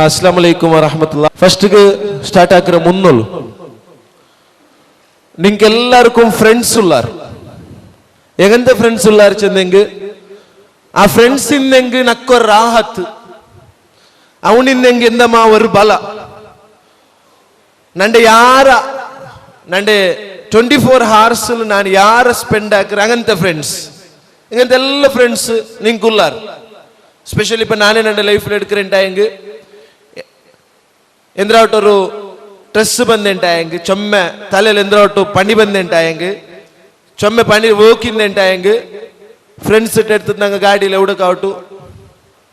ಅಸ್ಲಾಂ ವಲೈಕುಮ್ ವರಹಮತುಲ್ಲಾ. ಫಸ್ಟ್ಗೆ start ಆಕಿರೋ ಮುನ್ನೋಲು ನಿಂಗೆಲ್ಲರಿಗೂ friends ಉಲ್ಲಾರು. എങ്ങനത്തെ friends ഉള്ളാരിച്ചെന്നെങ്കിൽ ആ ഫ്രണ്ട്സിന്നെങ്കിൽ നക്കൊരു റാഹത്ത്, അവനിന്നെങ്കിൽ എന്തമാ ഒരു ബല നന്റെ യാര നന്റെ 24 hours ನಾನು ಯಾರ ಸ್ಪೆಂಡ್ ಹಾಕ್ರೆ അങ്ങനത്തെ ഫ്രണ്ട്സ്, ഇങ്ങനത്തെ എല്ലാ ഫ്രണ്ട്സ് നിങ്ങൾക്കുള്ളാറ്. സ്പെഷ്യലി ഇപ്പം നാനേ എൻ്റെ ലൈഫിൽ എടുക്കുന്നുണ്ടായെങ്കിൽ എന്തിനായിട്ടൊരു സ്ട്രെസ് ಬಂದುಂಟಾയെങ്കിൽ, ചൊമ്മ തലയിൽ എന്തിനായിട്ട് പണി ಬಂದುಂಟಾയെങ്കിൽ, ചൊമ്മ പണി വോക്കിന്നുണ്ടായെങ്കിൽ ഫ്രണ്ട്സ് എടുത്ത് ഞങ്ങൾ ഗാഡിയിൽ എവിടെക്കാവട്ടു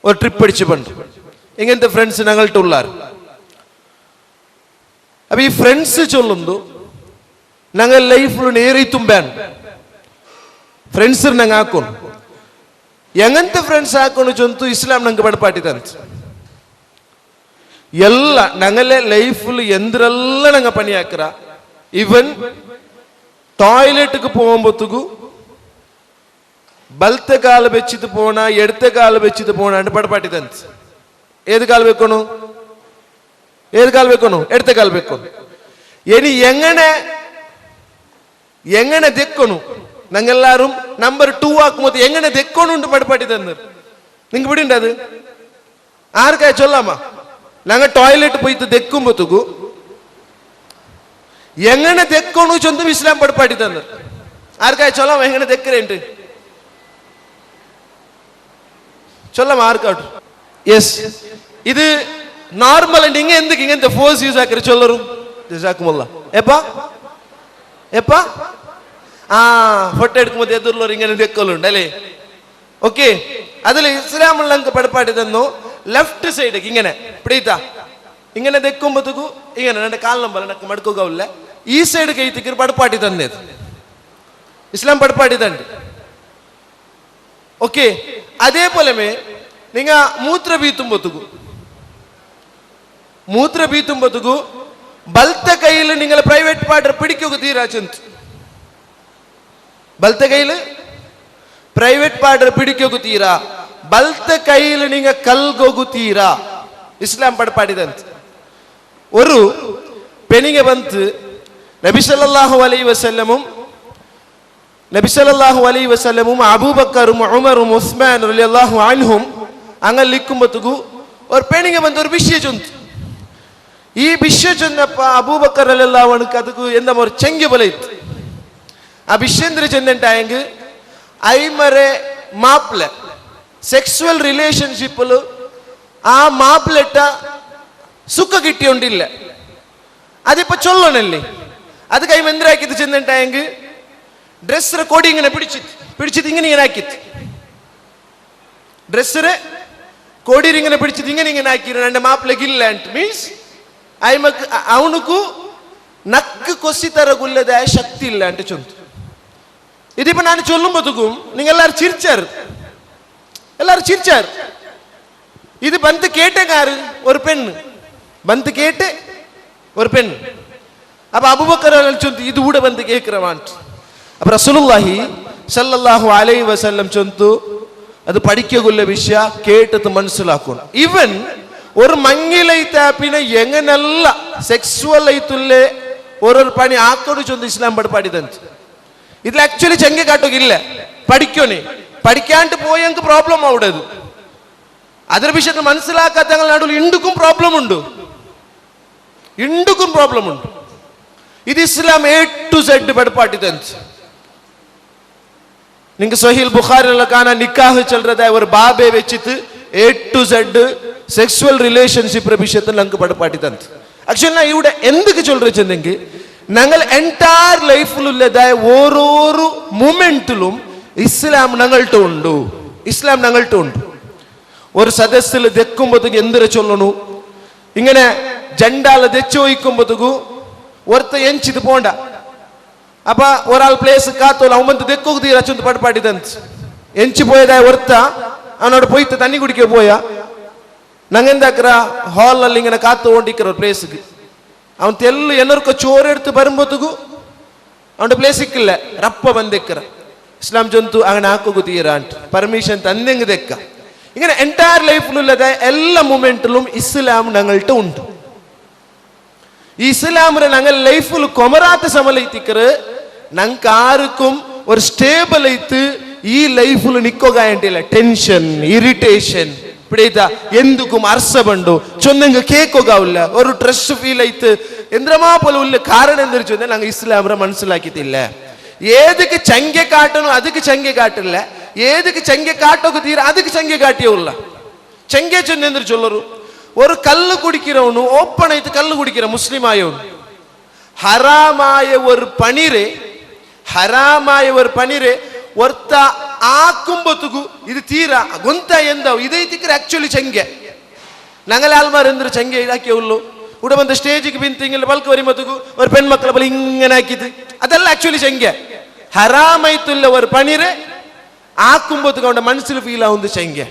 ഒരു ട്രിപ്പ് അടിച്ച് പണ്ട്. ഇങ്ങനത്തെ ഫ്രണ്ട്സ് ഞങ്ങളുടെ ഉള്ളാറ്. അപ്പൊ ഈ ഫ്രണ്ട്സ് ചൊല്ലുന്നു ഞങ്ങൾ ലൈഫിൽ നേരെ തുമ്പാണ് ഫ്രണ്ട്സ് ഞങ്ങൾ ಹಾಕೋಣ. എങ്ങനത്തെ ഫ്രണ്ട്സ് ಹಾಕೋಣ ಚೊಂತು ಇಸ್ಲಾಂ ನಂಗೆ ಬಡಪಾಟಿದಂತ. ಎಲ್ಲ ഞങ്ങളെ ലൈഫിൽ എന്തിരെല്ലാം ഞങ്ങൾ പണി ಹಾಕ್ರ, ಇವನ್ ಟಾಯ್ಲೆಟ್ಗೆ പോകുമ്പോഴത്തേക്കു ಬಲ್ತೆ ಕಾಲು ಬೆಚ್ಚಿದ್ದು ಪೋಣ ಎಡತೆ ಕಾಲು ಬೆಚ್ಚಿದ್ದು ಪೋಣ ಅಂತ ಪಡಪಾಟಿದಂತ. ഏത് കാൽ വെക്കണു, ഏത് കാൽ വെക്കണു, എടത്തെ കാൽ വെക്കണു. ഇനി എങ്ങനെ ദെക്കണു, ഞങ്ങളെല്ലാരും നമ്പർ 2 ആക്കുമ്പോൾ എങ്ങനെ ദെക്കണു ഉണ്ട് പടപ്പാട്ടി തന്നു. നിങ്ങ പിടിണ്ട് അത് ആർക്കായി ചൊല്ലാമാ. ഞങ്ങൾ ടോയ്ലറ്റ് പോയിട്ട് ദെക്കുമ്പോഴത്തേക്കു എങ്ങനെ ദെക്കണു ചൊന്തും ഇസ്ലാം പടപ്പാട്ടി തന്നു. ആർക്കായി ചൊല്ലാം എങ്ങനെ ദെക്കറേണ്ട് ചൊല്ലാം ആർക്കാട്ടു. യെസ്, ഇത് നോർമൽ ഉണ്ട്. ഇങ്ങനത്തെ ഫോഴ്സ് യൂസ് ആക്കി ചൊല്ലറും ജസാക്കുമുല്ലാ. എപ്പാ ಫೋಟೋ എടുക്കുമ്പോൾ ಎದುರ್ಲೋರು ഇങ്ങനെ ദെക്കലുണ്ട് അല്ലേ. ഓക്കെ, അതിൽ ഇസ്ലാമുള്ള പടപ്പാട്ടി തന്നു. ಲೆಫ್ಟ್ ಸೈಡ್ಗೆ ഇങ്ങനെ പിടിത്താ ഇങ്ങനെ ദെക്കുമ്പോഴത്തേക്കു ഇങ്ങനെ എൻ്റെ കാലിനമ്പല എനിക്ക് മടുക്കുകയില്ല. ഈ സൈഡ് കൈത്തിക്ക് പടപ്പാട്ടി തന്നത് ഇസ്ലാം പടപ്പാട്ടി തണ്ട്. ഓക്കെ, അതേപോലെ നിങ്ങ മൂത്ര ಬೀತುಂಬತ್ತುಗು ಬಲ್ತ ಕೈಯಲ್ಲಿ നിങ്ങൾ ಪ್ರೈವೇಟ್ ಪಾರ್ಟ್ പിടിക്കുക തീരാ ചെന്ത്. ಬಲ್ತ ಕೈಯಲ್ಲಿ ಪ್ರೈವೇಟ್ ಪಾರ್ಟ್ പിടിക്കുക തീരാ, ಬಲ್ತ ಕೈಯಲ್ಲಿ നിങ്ങൾ ಕಲ್ಗೋಗು തീരാ. ഇസ്ലാം പടപ്പാടിದಂತ. ഒരു പെണിಗೆ ಬಂತು നബി സല്ലല്ലാഹു അലൈഹി വസല്ലമും അബൂബക്കറും ഉമറും ഉസ്മാൻ റളിയല്ലാഹു അൻഹും അങ്ങനെ ലിക്കുമ്പോഴത്തേക്കു ഒരു പെണിಗೆ ಬಂದು ഒരു വിഷയ ചൊന്തു. ഈ വിഷയ ചൊന്നപ്പ അബൂബക്കർ റളിയല്ലാഹു അൻഹു ಅದಕ್ಕೂ ಎಂದ ഒരു ചെങ്കി പോലെ ಇತ್ತು. ആ വിഷയಂದ್ರ ചെന്നിട്ടായെങ്കിൽ ಐಮರೆ ಮಾಪ್ಲ ಸೆಕ್ಸುವಲ್ ರಿಲೇಶನ್ಶಿಪ್ಪಲು ആ മാപ്പിളിട്ട സുഖ കിട്ടിയോണ്ടില്ല. അതിപ്പോ ചൊല്ലണല്ലേ. അത് കൈ മെന്തരാക്കിയത് ചെന്നിട്ടായെങ്കിൽ ഡ്രസ്സറെ കൊടി ഇങ്ങനെ പിടിച്ചിട്ട് ഇങ്ങനെ ആക്കിത്ത്, ഡ്രസ്സറെ കോടിയിൽ ഇങ്ങനെ പിടിച്ചിട്ട് ഇങ്ങനെ ആക്കി എൻ്റെ മാപ്പിളക്കില്ല മീൻസ് അയ്മക്ക് അവനുക്കു നക്ക് കൊസി തരകുല്ലതായ ശക്തി ഇല്ല എൻ്റെ ചൊന്തു. ഇതിപ്പോ ഞാൻ ചൊല്ലുമ്പോഴത്തേക്കും നിങ്ങൾ എല്ലാവരും ചിരിച്ചാർ. ഇത് ബന്ത് കേട്ടേക്കാര് ഒരു പെണ്ണ്, ബന്ത് കേട്ട് ഒരു പെണ്ണ്. അപ്പൊ അബൂബക്കർ ചൊന്തു ഇത് കൂടെ ബന്ത് കേൾக்கிறവാൻ. അപ്പൊ റസൂലുള്ളാഹി സല്ലല്ലാഹു അലൈഹി വസല്ലം ചൊന്തു അത് പഠിക്കുള്ള വിഷയ കേട്ടത് മനസ്സിലാക്കണം. ഇവൻ ഒരു മങ്ങിലൈത്താപ്പിനെ എങ്ങനല്ല സെക്സുവൽ ഐത്തുള്ള ഓരോ പണി ആക്കോട് ചൊന്ത് ഇസ്ലാം പഠിപ്പാടിതಂತ. ഇതിൽ ആക്ച്വലി ചെങ്കി കാട്ടുകില്ല. പഠിക്കോനെ പഠിക്കാണ്ട് പോയെങ്കിൽ പ്രോബ്ലം ആവിടത്. അതിന്റെ വിഷയത്തിൽ മനസ്സിലാക്കാത്ത നടുവിൽ ഇണ്ടുക്കും പ്രോബ്ലം ഉണ്ട്. ഇത് ഇസ്ലാം A to Z പഠിപ്പാട്ടിതಂತ. നിങ്ങൾക്ക് സഹീൽ ബുഖാരിയിലുള്ള കാണാൻ നിക്കാഹ് ചൊല്ലതായ ഒരു ബാബെ വെച്ചിട്ട് A to Z സെക്സുവൽ റിലേഷൻഷിപ്പ് വിഷയത്തിൽ ഞങ്ങൾക്ക് പഠിപ്പാട്ടിതಂತ. ആക്ച്വലി ഞാൻ ഇവിടെ എന്തൊക്കെ ചൊല്ലിച്ചെന്നെങ്കിൽ ഞങ്ങൾ എൻറ്റയർ ലൈഫിലുള്ളതായ ഓരോരോ മൂമെന്റിലും ഇസ്ലാം ഞങ്ങളുടെ ഉണ്ട്. ഒരു സദസ്സിൽ ദെക്കുമ്പോഴത്തേക്ക് എന്തിനെ ചൊല്ലണു, ഇങ്ങനെ ജണ്ടാല ദെച്ചു വയ്ക്കുമ്പോഴത്തേക്കു ഒരുത്ത എഞ്ചിത് പോണ്ട. അപ്പൊ ഒരാൾ പ്ലേസ് കാത്തോല അവൻ ദെക്കു തീരാ ചൊന്ത് പഠിപ്പാട്ടിതಂತ. എഞ്ചി പോയതായ ഒരുത്ത അവനോട് പോയിട്ട് തണ്ണി കുടിക്കാൻ പോയാ ഞങ്ങൾ എന്താക്കറ ഹാളിൽ ഇങ്ങനെ കാത്തുകൊണ്ടിരിക്കുന്ന ഒരു പ്ലേസിക്ക് അവൻ തെല്ല് എന്നൊക്കെ ചോരെടുത്ത് വരുമ്പോഴത്തേക്കു അവന്റെ പ്ലേസ് സിക്കില്ല, റപ്പ ಬಂದೆಕ್ಕರ. ഇസ്ലാം ചൊന്തു അങ്ങനെ ആക്കുക തീരാൻ പെർമിഷൻ തന്നെങ്ങ് ദെക്ക. ഇങ്ങനെ എൻറ്റയർ ലൈഫിലുള്ളത് എല്ലാ മൊമെന്റിലും ഇസ്ലാം ഞങ്ങളുടെ ഉണ്ട്. ഈ ഇസ്ലാമിനെ ഞങ്ങൾ ലൈഫിൽ കൊമറാത്ത സമലൈത്തിക്കറ് ഞങ്ങൾക്ക് ആർക്കും ഒരു സ്റ്റേബിൾ ആയിട്ട് ഈ ലൈഫിൽ നിൽക്കുകയായിട്ടില്ല. Tension, irritation പിടിയാ എന്തുക്കും അർസമുണ്ടോ ചൊന്നെങ്ക കേൾക്കുകയില്ല. ഒരു സ്ട്രെസ് ഫീൽ ആയിട്ട് എന്തിനാ പോലും ഉള്ള കാരണം എന്തൊരു ചൊന്നാൽ ഞങ്ങൾ ഇസ്ലാമിനെ മനസ്സിലാക്കിയിട്ടില്ല. ഏതൊക്കെ ചങ്ക കാട്ടണോ ಅದಕ್ಕೆ ചങ്ക കാട്ടില്ല, ഏതൊക്കെ ചങ്ക കാട്ടൊക്കെ തീരെ ಅದಕ್ಕೆ ചങ്ക കാട്ടിയുള്ള ചങ്ക ചൊന്നെന്തൊരു ചൊല്ലರು. ഒരു കല്ല് കുടിக்கிறவனு ഓപ്പൺ ആയിട്ട് കല്ല് കുടിக்கிற മുസ്ലിം ആയവನು ഹറാമായ ഒരു പണിരെ ಒರ್ತ ಆಕುಂಬತ್ತುಗು ಇದು ತೀರಾ ಗೊಂತ ಎಂದವು ಇದೈತಿಕ್ರೆ ಆಕ್ಚುಲಿ ಚಂಗೆ ನಂಗಲ ಆಲ್ಮಾರ್ ಎಂದ್ರೆ ಚಂಗೆ ಇದಾಕಿ ಉಳ್ಳು ಉಡ ಬಂದ ಸ್ಟೇಜಿಗೆ ಬಿಂತಿಂಗಿಲ್ಲ ಬಲ್ಕ ವರಿ ಮತ್ತುಗು ಅವ್ರ ಪೆಣ್ಮಕ್ಳ ಬಳಿ ಹಿಂಗನೆ ಹಾಕಿದ್ದು ಅದೆಲ್ಲ ಆಕ್ಚುಲಿ ಚಂಗೆ. ಹರಾಮೈತುಲ್ಲ ஒரு பணிರೆ ಆಕುಂಬತ್ತುಗ ಅವನ ಮನಸ್ಸಿಲು ಫೀಲ್ ಆಗುವುದು ಚಂಗೆ.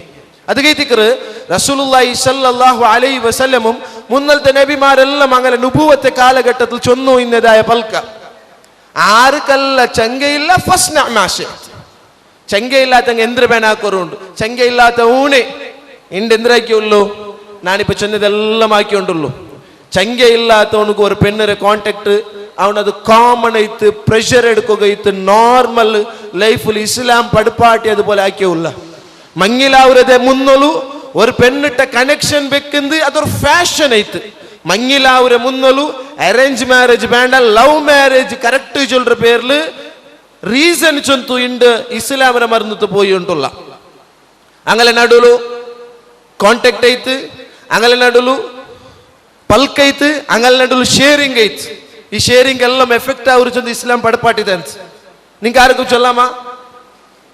ಅದಗೈತಿಕ್ರೆ ರಸೂಲುಲ್ಲಾಹಿ ಸಲ್ಲಲ್ಲಾಹು ಅಲೈಹಿ ವಸಲ್ಲಂ ಮುನ್ನಲ್ತ ನಬಿಮಾರೆಲ್ಲ ಮಂಗಲ ನುಬುವತ್ತೆ ಕಾಲಘಟ್ಟದಲ್ಲಿ ಚೊನ್ನು ಇನ್ನದಾಯ ಪಲ್ಕ ആർക്കല്ല ചങ്കയില്ല ഫസ്റ്റ് നാശം. ചങ്കയില്ലാത്ത എന്തൊരു പേനാക്കറുണ്ട്, ചങ്കയില്ലാത്ത ഊണെ ഇണ്ട് എന്തിനാക്കിയുള്ളൂ. ഞാനിപ്പോ ചെന്നതെല്ലാം ആക്കിയുണ്ടുള്ളൂ. ചങ്കയില്ലാത്തവനക്ക് ഒരു പെണ്ണിനെ കോണ്ടാക്ട് അവനത് കോമൺ ആയിട്ട് പ്രഷർ എടുക്കുകയിട്ട് നോർമൽ ലൈഫിൽ ഇസ്ലാം പടുപ്പാട്ടി അതുപോലെ ആക്കിയുള്ള മങ്ങിലാവരതെ മുന്നോളു ഒരു പെണ്ണിട്ട കണക്ഷൻ വെക്കുന്നത് അതൊരു ഫാഷൻ ആയിട്ട് மங்கிலாவுற முன்னலு அரேஞ்ச் மேரேஜ் வேண்டாம், லவ் மேரேஜ் கரெக்ட் சொல்ற பேர்ல ரீசன் சொந்து இந்த இஸ்லாமர மறந்துட்டு போய் உண்டுள்ள ಅಂಗಲ ನಡುಲು ಕಾಂಟ್ಯಾಕ್ಟ್ ಐತು, ಅಂಗಲ ನಡುಲು ಪಲ್ಕ್ ಐತು, ಅಂಗಲ ನಡುಲು ಶೇರಿಂಗ್ ಐತು. ಈ ಶೇರಿಂಗ್ ಎಲ್ಲ ಎಫೆಕ್ಟ್ ಅವರು ಚಂದ ಇಸ್ಲಾಂ ಪಡಪಾಟಿದೆ ಅಂತ ನಿಂಗೆ ಯಾರಿಗೂ ಚೊಲ್ಲಮ್ಮ.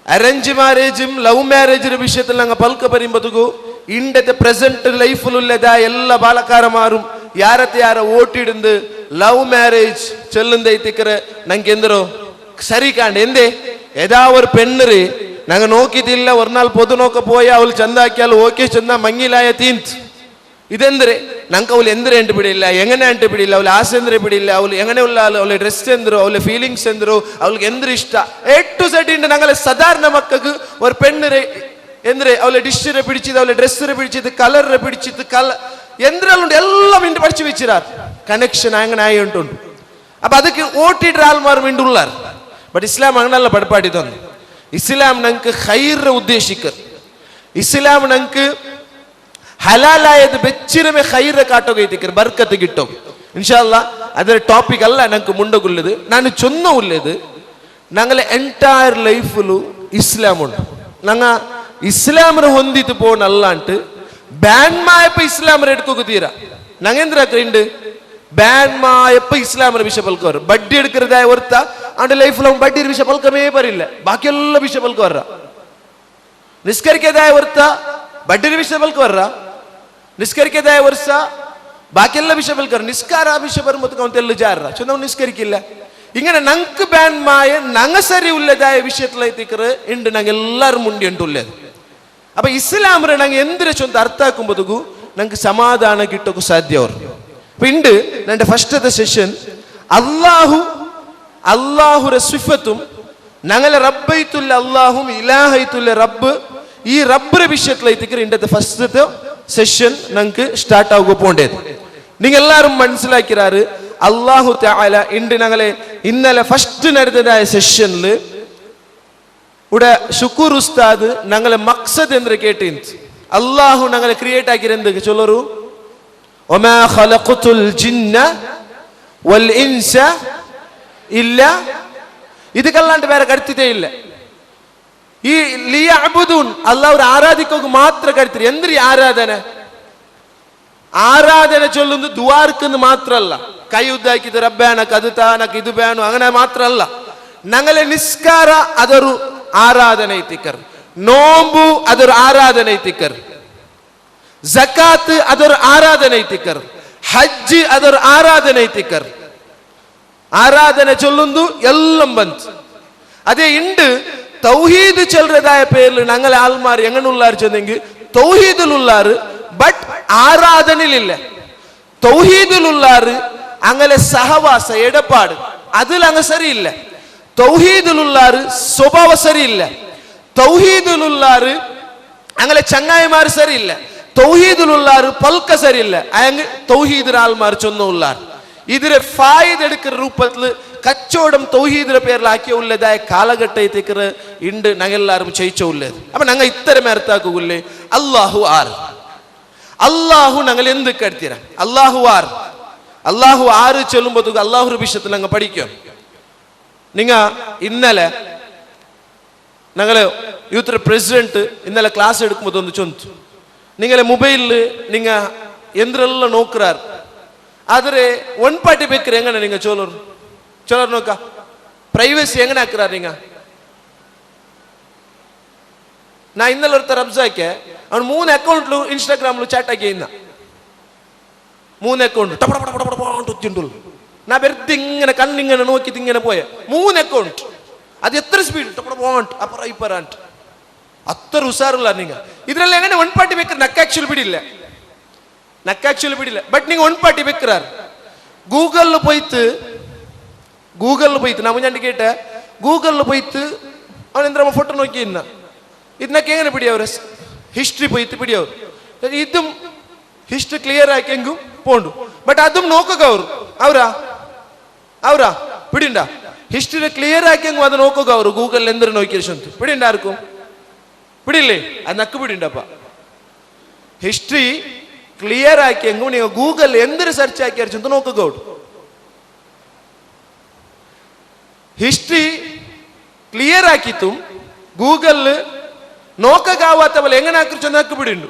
ಅರೇಂಜ್ ಮ್ಯಾರೇಜും ലവ് മ്യാരേജിന്റെ വിഷയത്തിൽ ഞങ്ങൾ പൽക്ക പറയുമ്പോഴത്തേക്കു ഇണ്ടത്തെ പ്രസന്റ് ലൈഫിലുള്ളത എല്ലാ ബാലക്കാരന്മാരും ಯಾರತ್ತೆ ಯಾರ ಓಟಿಡಿಂದು ಲವ್ ಮ್ಯಾರೇಜ್ ಚೆಲ್ಲಂದೈತಿಕ್ಕರೆ ನಂಗೆ ಎಂದರು ಸರಿ ಕಾಂಡ ಎಂದೆ ஏதா ஒரு பெண்ணு நாங்க நோக்கிதில்ல ஒரு நாள் பொது நோக்க போய் அவள் ಚಂದಾಕ್ಯಾಲು ಓಕೆ ಚಂದ ಮಂಗಿಲಾಯ ತೀಂತ್ ಇದೆಂದ್ರೆ ನಂಗೆ ಅವಳು ಎಂದ್ರೆ ಎಂಟು ಬಿಡಿಲ್ಲ, ಎಂಗನೆ ಎಂಟು ಬಿಡಿಲ್ಲ, ಅವಳು ಆಸೆ ಅಂದ್ರೆ ಬಿಡಿಲ್ಲ, ಅವಳು ಎಂಗನೆ ಉಲ್ಲ ಅವಳ ಡ್ರೆಸ್ ಎಂದ್ರು, ಅವಳ ಫೀಲಿಂಗ್ಸ್ ಎಂದ್ರು, ಅವಳಿಗೆ ಎಂದ್ರೆ ಇಷ್ಟ ಎ ಟು ಝೆಡ್ ಇಂದ ನಂಗಲ್ಲ ಸಾಧಾರಣ ಮಕ್ಕಳು ஒரு பெண்ணு ಎಂದ್ರೆ ಅವಳ ಡಿಶ್ರೆ பிடிச்சிது, ಅವಳ ಡ್ರೆಸ್ರೆ பிடிச்சிது, ಕಲರ್ பிடிச்சிது, എന്തിനുണ്ട് എല്ലാം ഇണ്ട് പഠിച്ചു വെച്ചിരാർ കണക്ഷൻ അങ്ങനെ ആയി ഉണ്ട്. അപ്പൊ അതൊക്കെ ഓട്ടിട്ട് ആൾമാർ വേണ്ടുള്ളാർ. ബട്ട് ഇസ്ലാം അങ്ങനല്ല പടപ്പാടി തന്നു. ഇസ്ലാം ഞങ്ങൾക്ക് ഹൈറ ഉദ്ദേശിക്കർ. ഇസ്ലാം ഞങ്ങൾക്ക് ഹലാലായത് വെച്ചിരമേ ഹൈറ കാട്ടുകയത്തിക്കർ ബർക്കത്ത് കിട്ടും ഇൻഷാ അല്ലാഹ്. അതൊരു ടോപ്പിക് അല്ല ഞങ്ങൾക്ക് മുണ്ടകുള്ളത്. ഞാൻ ചൊന്നുള്ളത് ഞങ്ങളെ എൻറ്റയർ ലൈഫിലു ഇസ്ലാമുണ്ട്. ഞങ്ങ ഇസ്ലാമിനെ ಹೊಂದಿತು പോണല്ലാണ്ട് ಬ್ಯಾನ್ ಮಾಯಪ್ಪ ಇಸ್ಲಾಮರ ಎಡ್ಕೋಗ ತೀರ ನಂಗೆಂದ್ರ ಕ್ರಿಂಡ್ ಬ್ಯಾನ್ ಮಾಯಪ್ಪ ಇಸ್ಲಾಮರ ವಿಷಯ ಪಲ್ಕೋರು ಬಡ್ಡಿ ಎಡ್ಕರದಾಯ ಹೊರ್ತ ಅಂಡ್ ಲೈಫ್ ನಾವು ಬಡ್ಡಿ ವಿಷಯ ಪಲ್ಕಮೇ ಬರಿಲ್ಲ, ಬಾಕಿ ಎಲ್ಲ ವಿಷಯ ಪಲ್ಕೋರ್ರ. ನಿಷ್ಕರಿಕೆದಾಯ ಹೊರ್ತ ಬಡ್ಡಿ ವಿಷಯ ಪಲ್ಕೋರ್ರ, ನಿಷ್ಕರಿಕೆದಾಯ ವರ್ಷ ಬಾಕಿ ಎಲ್ಲ ವಿಷಯ ಪಲ್ಕೋರ್. ನಿಸ್ಕಾರ ವಿಷಯ ಬರ್ಮತ್ಕ ಅಂತೆಲ್ಲ ಜಾರ ಸೊ ನಾವು ನಿಷ್ಕರಿಕಿಲ್ಲ. ഇങ്ങനെ ഞങ്ങൾക്ക് ബാൻ മായ ഞങ്ങ സരി ഉള്ളതായ വിഷയത്തിലേത്തിക്കറ് ഉണ്ട് ഞങ്ങൾ എല്ലാവരും മുണ്ടി ഉണ്ടുള്ളത്. അപ്പൊ ഇസ്ലാമിനെ ഞങ്ങൾ എന്തിനെ ചൊന്ത് അർത്ഥാക്കുമ്പോഴത്തേക്കു ഞങ്ങൾക്ക് സമാധാനം കിട്ടൊക്കെ സാധ്യവർ. അപ്പൊ ഉണ്ട് എൻ്റെ ഫസ്റ്റത്തെ സെഷൻ അള്ളാഹുരെ സിഫത്തും ഞങ്ങളെ റബ്ബൈത്തുള്ള അള്ളാഹും ഇലാഹൈത്തുള്ള റബ്ബ് ഈ റബ്ബിന്റെ വിഷയത്തിലേത്തിക്കറ് ഇണ്ടത്തെ ഫസ്റ്റത്തെ സെഷൻ ഞങ്ങൾക്ക് സ്റ്റാർട്ട് ആവുക പോണ്ടത്. നിങ്ങൾ എല്ലാവരും മനസ്സിലാക്കിയാറ് അള്ളാഹു തആല ഇണ്ട് ഞങ്ങളെ ഇന്നലെ ഫസ്റ്റ് നടന്നതായ സെഷനിൽ ഇവിടെ ഷുക്കൂർ ഉസ്താദ് ഞങ്ങളെ മക്സദ് എന്ന് കേട്ടിന്ത് അള്ളാഹു ഞങ്ങളെ ക്രിയേറ്റ് ആക്കിയത് ചൊല്ലറു ഒമാ ഖലഖതുൽ ജിന്ന വൽ ഇൻസ ഇല്ല ഇതുക്കല്ലാണ്ട് വേറെ കരുത്തിട്ടേ ഇല്ല. ഈ ലിയഅബുദൂൻ അല്ലാഹു ആരാധിക്കുക മാത്രം കരുത്തി. എന്തൊരു ആരാധന ചൊല്ലുന്നത് ദുആർക്കെന്ന് മാത്രമല്ല, കൈ ഉദ്ദാക്കിയത് റബ്ബാനക്ക് അത് താനക്ക് ഇത് വേണം അങ്ങനെ മാത്രമല്ല. ഞങ്ങളെ നിസ്കാര അതൊരു ആരാധന എത്തിക്കർ, നോമ്പു അതൊരു ആരാധന എത്തിക്കർ, സക്കാത്ത് അതൊരു ആരാധന എത്തിക്കർ, ഹജ്ജ് അതൊരു ആരാധന എത്തിക്കർ. ആരാധന ചൊല്ലുന്നു എല്ലാം ബന്ത്. അതേ ഉണ്ട് തൗഹീദ് ചെല്ലുന്നതായ പേരിൽ ഞങ്ങളെ ആൾമാർ എങ്ങനെയുള്ളാർ ചെന്നെങ്കിൽ തൗഹീദിലുള്ളാറ് ബട്ട് ആരാധനയിലില്ല. തൗഹീദിലുള്ളാറ് അങ്ങനെ സഹവാസ ഇടപാട് അതിൽ അങ്ങ് സരിയില്ല. തൗഹീദിലുള്ളാറ് സ്വഭാവ സരിയില്ല. തൗഹീദിലുള്ളാറ് അങ്ങനെ ചങ്ങായിമാർ സരിയില്ല, തൗഹീദിലുള്ളാർ പൽക്ക സരിയില്ല, അയങ്ങ് തൗഹീദിനാൽമാർ ചൊന്നുള്ളാർ. ഇതിലെ ഫായിദ എടുക്കുന്ന രൂപത്തിൽ കച്ചവടം തൗഹീദിന്റെ പേരിലാക്കിയ ഉള്ളതായ കാലഘട്ടത്തേക്ക് ഉണ്ട് ഞങ്ങളെല്ലാവരും ചെയ്യിച്ച ഉള്ളത്. അപ്പൊ ഞങ്ങൾ ഇത്തരം അർത്ഥാക്കൂല്ലേ അള്ളാഹു ആർ, അള്ളാഹു ഞങ്ങൾ എന്ത് കരുത്തിര അള്ളാഹു ആർ, അള്ളാഹു ആറ് ചൊല്ലുമ്പോൾ അള്ളാഹു വിഷയത്തിൽ ഞങ്ങൾ പഠിക്കും. നിങ്ങ ഇന്നലെ ഞങ്ങള് യൂത്ത് പ്രസിഡന്റ് ഇന്നലെ ക്ലാസ് എടുക്കുമ്പോൾ ഒന്ന് ചൊന്തു, നിങ്ങളെ മൊബൈലിൽ നിങ്ങ എന്തെല്ലാം നോക്കുറാർ ಆದ್ರೆ ಒನ್ ಪಾರ್ಟಿ ಬೇಕ್ರಿ ಹೆಂಗಣ್ಣ ನಿಂಗ ಚೋಲರ್ ನೋಕ ಪ್ರೈವಸಿ ಹೆಂಗನ ಹಾಕ್ರಾರ ನಿಂಗ. ನಾ ಇನ್ನೆಲ್ಲ ಇರ್ತಾರ ಅಬ್ಸಾಕೆ ಅವ್ನು 3 ಅಕೌಂಟ್ಲು ಇನ್ಸ್ಟಾಗ್ರಾಮ್ಲು ಚಾಟ್ ಆಗಿ ಇನ್ನ 3 ಅಕೌಂಟ್ ಟಪಡ ಪಡ ಪಡ ಪಡ ಅಂತ ತಿಂಡುಲ್ ನಾ ಬೆರ್ತಿ ಹಿಂಗನೆ ಕಣ್ಣಿಂಗನೆ ನೋಕಿ ತಿಂಗನೆ ಪೋಯ 3 ಅಕೌಂಟ್ ಅದು ಎತ್ತರ ಸ್ಪೀಡ್ ಟಪಡ ಬಾಂಟ್ ಅಪರ ಇಪರ ಅಂತ ಅತ್ತರ ಹುಷಾರಿಲ್ಲ ನಿಂಗ. ಇದ್ರಲ್ಲಿ ಹೆಂಗನೆ ಒನ್ ಪಾರ್ಟಿ ಬೇಕ್ರಿ ನಕ್ಕ ಆಕ್ಚುಲಿ ಬಿಡಿಲ್ಲ, ನಕ್ಕ ಆಕ್ಚುಲಿ ಬಿಡಿಲ್ಲ. ಬಟ್ ನೀವು ಒನ್ ಪಾರ್ಟಿ ಬೇಕ್ರಾರ್ ಗೂಗಲ್ போய்த்து நான் முன்னாடி கேட்டேன், கூகுளில் போய்த்து அவன் எந்த ஃபோட்டோ நோக்கி என்ன ಇದನ್ನಕ್ಕೆ ಹೆಂಗನೆ ಬಿಡಿಯವ್ರ ಹಿಸ್ಟ್ರಿ போய்த்து ಬಿಡಿಯವ್ರು ಇದ್ದು ಹಿಸ್ಟ್ರಿ ಕ್ಲಿಯರ್ ಆಗಿ ಹೆಂಗು ಪೋಂಡು. ಬಟ್ ಅದು ನೋಕೋಗ ಅವರ ಬಿಡಿಂಡ ಹಿಸ್ಟ್ರಿ ಕ್ಲಿಯರ್ ಆಗಿ ಹೆಂಗು ಅದು ನೋಕೋಗ ಅವರು ಗೂಗಲ್ ಎಂದ್ರೆ ನೋಕಿರ್ಸಂತ ಬಿಡಿಂಡ ಯಾರ್ಕು ಬಿಡಿಲ್ಲ ಅದು ನಕ್ಕು ಬಿಡಿಂಡಪ್ಪ. ಹಿಸ್ಟ್ರಿ ಕ್ಲಿಯರ್ ಆಗಿ ಹೆಂಗು ನೀವು ಗೂಗಲ್ ಎಂದ್ರೆ ಸರ್ಚ್ ಹಾಕಿರ್ಸಂತ ನೋಕೋಗೌಡು. ಹಿಸ್ಟ್ರಿ ಕ್ಲಿಯರ್ ಆಕಿತ್ತು ಗೂಗಲ್ നോക്കകാവാത്തവൾ എങ്ങനെ ആക്കുറിച്ചൊന്നാക്ക് പിടിണ്ടു.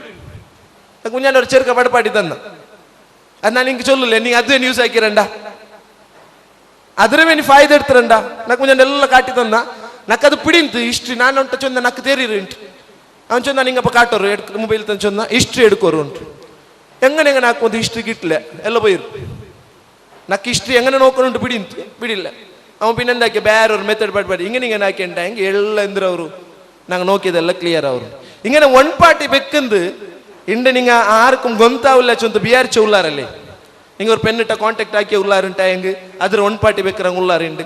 കുഞ്ഞാൻ്റെ ഒരു ചെറുക്ക പടപ്പാട്ടി തന്ന അത് ഞാൻ എനിക്ക് ചൊല്ലില്ല, നീ അത് ന്യൂസ് ആക്കിരണ്ട ಅದ್ರ ಮೇಲೆ ಫಾಯ್ದೆ ಇಡ್ತಾರಂಡ ನಕ್ ಮುಂಜಾನೆ ಎಲ್ಲ ಕಾಟಿ ತಂದ ನಕ್ಕದು ಪಿಡಿಂತು ಹಿಸ್ಟ್ರಿ ನಾನು ಉಂಟು ಚೊಂದ ನಕ್ಕ ತೇರಿರು ಉಂಟು ಅವನು ಚೊಂದ ನಿಂಗಪ್ಪ ಕಾಟೋರು ಮೊಬೈಲ್ ತಂದು ಚೊಂದ ಹಿಸ್ಟ್ರಿ ಎಡ್ಕೋರು ಉಂಟು ಹೆಂಗನೆ ಹೆಂಗನೆ ಹಾಕೊಂಡು ಹಿಸ್ಟ್ರಿ ಗಿಟ್ಲೆ ಎಲ್ಲ ಬೈರು ನಕ್ಕ ಹಿಸ್ಟ್ರಿ ಹೆಂಗನೆ ನೋಡ್ಕೊಂಡು ಬಿಡಿಂತು ಬಿಡಿಲ್ಲ. ಅವನು ಪಿನ್ನಂದಾಕೆ ಬೇರೆಯವ್ರು ಮೆಥಡ್ ಪಡ್ಬೇಡಿ ಹಿಂಗೆ ಹಿಂಗೆ ಹಾಕ್ಯಂಟ ಹೆಂಗೆ ಎಲ್ಲ ಅಂದ್ರೆ ಅವರು நாங்கள் நோக்கியதெல்லாம் கிளியர் ஆகும். இங்கே ஒன் பார்ட்டி பெக்குந்து இண்டு நீங்கள் ஆருக்கும் கொந்தாவில்ல சொந்த பிஆர்ச்சி உள்ளாரல்லே நீங்கள் ஒரு பெண்ணிட்ட கான்டாக்ட் ஆக்கி உள்ளாருன்ட்டா எங்கு அதில் ஒன் பார்ட்டி பெக்கிறவங்க உள்ளாருண்டு